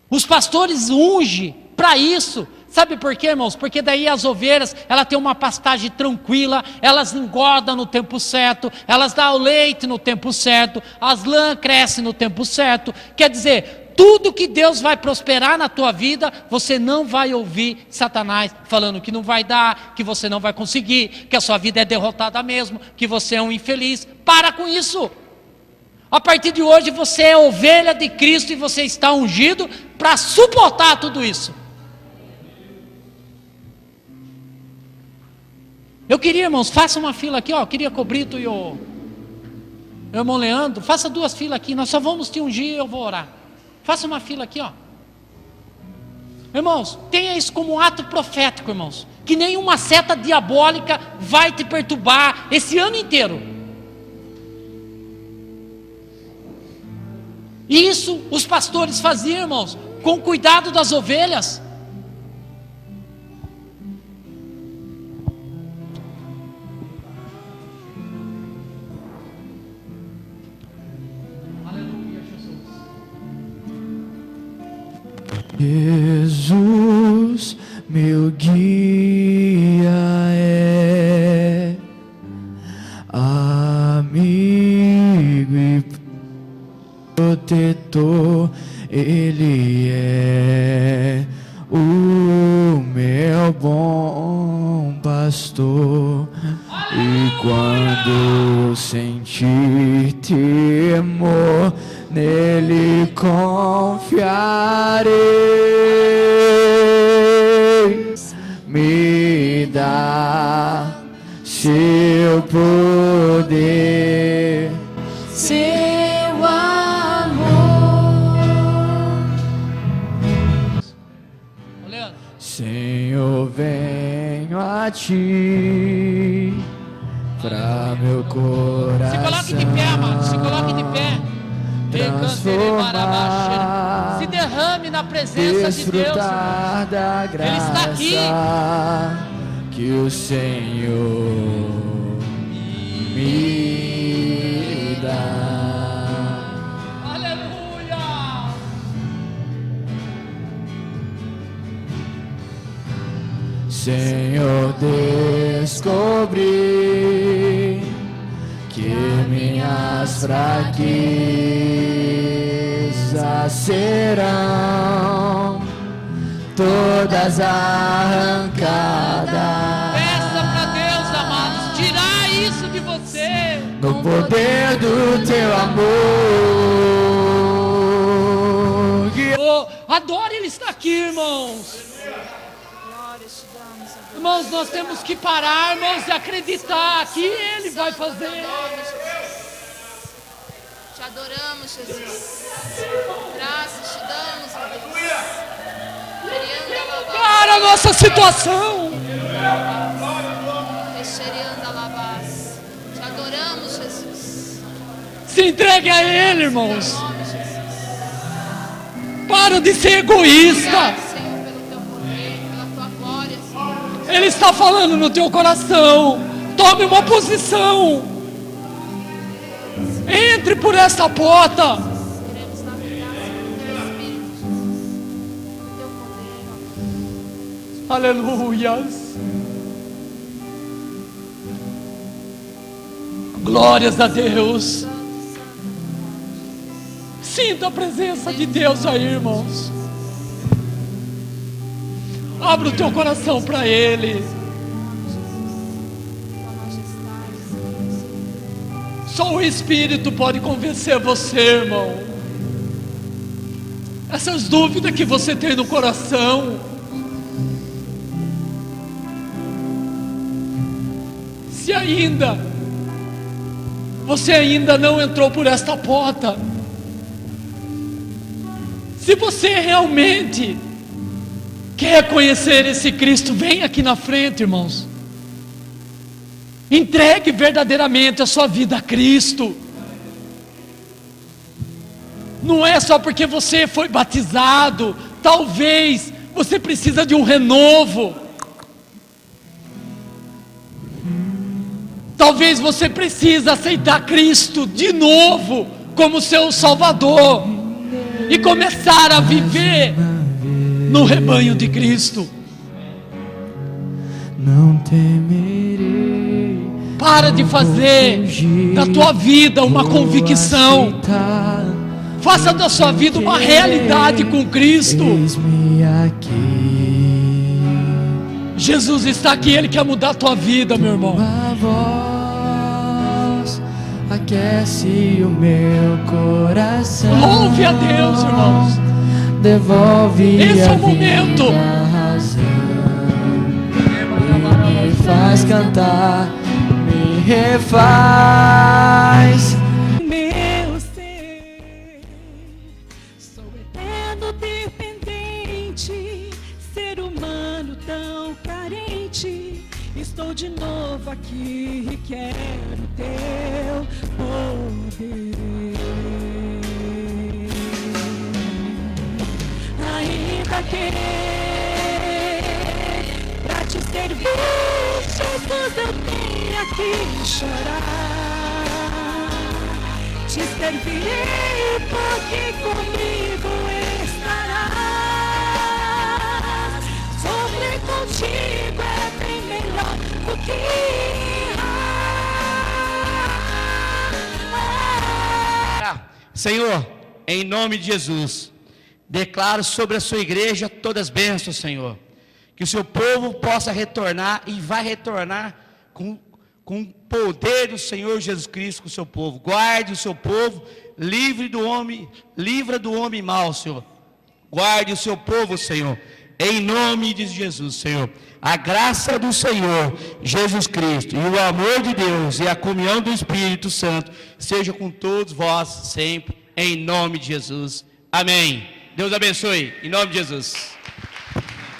[SPEAKER 2] Os pastores ungem para isso. Sabe por quê, irmãos? Porque daí as ovelhas, ela tem uma pastagem tranquila, elas engordam no tempo certo, elas dão o leite no tempo certo, as lãs crescem no tempo certo. Quer dizer, tudo que Deus vai prosperar na tua vida, você não vai ouvir Satanás falando que não vai dar, que você não vai conseguir, que a sua vida é derrotada mesmo, que você é um infeliz. Para com isso. A partir de hoje você é ovelha de Cristo e você está ungido para suportar tudo isso. Eu queria, irmãos, faça uma fila aqui, ó. Eu queria que o Brito e o irmão Leandro, faça 2 filas aqui. Nós só vamos te ungir e eu vou orar. Faça uma fila aqui, ó. Irmãos, tenha isso como um ato profético, irmãos. Que nenhuma seta diabólica vai te perturbar esse ano inteiro. E isso os pastores faziam, irmãos, com cuidado das ovelhas. Aleluia,
[SPEAKER 1] Jesus, meu guia é amigo e protetor, Ele é o meu bom pastor. E quando sentir temor, nele confiarei. Me dá seu poder, seu amor.
[SPEAKER 2] Leandro.
[SPEAKER 1] Senhor, venho a ti, pra meu coração.
[SPEAKER 2] Se coloque de pé, amado. Se coloque de pé. Se derrame na presença de Deus, irmão.
[SPEAKER 1] Da graça,
[SPEAKER 2] Ele está aqui.
[SPEAKER 1] Que o Senhor me dá.
[SPEAKER 2] Aleluia.
[SPEAKER 1] Senhor, descobri que minhas fraquezas serão todas arrancadas.
[SPEAKER 2] Peça para Deus, amados, tirar isso de você.
[SPEAKER 1] No poder do teu amor.
[SPEAKER 2] Oh, adore, Ele está aqui. aqui, irmãos.
[SPEAKER 3] Glórias te damos, ó Deus.
[SPEAKER 2] Irmãos, nós temos que parar, irmãos, e acreditar que Ele vai fazer.
[SPEAKER 3] Te adoramos, Jesus. Graças te damos, ó Deus.
[SPEAKER 2] Para a nossa situação.
[SPEAKER 3] Te adoramos, Jesus.
[SPEAKER 2] Se entregue a Ele, irmãos.
[SPEAKER 3] Em nome de Jesus.
[SPEAKER 2] Para de ser egoísta.
[SPEAKER 3] Obrigado, Senhor, pelo teu poder, pela tua glória, Senhor.
[SPEAKER 2] Ele está falando no teu coração. Tome uma posição. Entre por essa porta.
[SPEAKER 3] Queremos navegar, Senhor, no teu Espírito, Jesus. No teu poder, ó.
[SPEAKER 2] Aleluias. Glórias a Deus. Sinta a presença de Deus aí, irmãos. Abra o teu coração para Ele. Só o Espírito pode convencer você, irmão. Essas dúvidas que você tem no coração. Se ainda você ainda não entrou por esta porta, se você realmente quer conhecer esse Cristo, vem aqui na frente, irmãos. Entregue verdadeiramente a sua vida a Cristo. Não é só porque você foi batizado. Talvez você precisa de um renovo. Talvez você precisa aceitar Cristo de novo como seu Salvador e começar a viver no rebanho de Cristo.
[SPEAKER 1] Não temerei.
[SPEAKER 2] Para de fazer da tua vida uma convicção. Faça da sua vida uma realidade com Cristo.
[SPEAKER 1] Eis-me aqui.
[SPEAKER 2] Jesus está aqui, Ele quer mudar a tua vida, meu irmão.
[SPEAKER 1] A voz aquece o meu coração.
[SPEAKER 2] Louve a Deus, irmãos.
[SPEAKER 1] Devolve
[SPEAKER 2] Esse é
[SPEAKER 1] a
[SPEAKER 2] o momento.
[SPEAKER 1] vida, a razão. Me faz cantar, me refaz.
[SPEAKER 4] Meu ser, sou eterno dependente, ser humano tão carente. Estou de novo aqui e quero teu poder. Ainda que pra te servir, Jesus, eu tenho que chorar. Te servirei porque comigo estarás. Sofrer contigo é bem melhor do que
[SPEAKER 5] Senhor, em nome de Jesus, declaro sobre a sua igreja todas as bênçãos, Senhor. Que o seu povo possa retornar e vai retornar com o poder do Senhor Jesus Cristo com o seu povo. Guarde o seu povo, livra do homem mau, Senhor. Guarde o seu povo, Senhor, em nome de Jesus, Senhor. A graça do Senhor Jesus Cristo e o amor de Deus e a comunhão do Espírito Santo seja com todos vós sempre, em nome de Jesus. Amém. Deus abençoe, em nome de Jesus.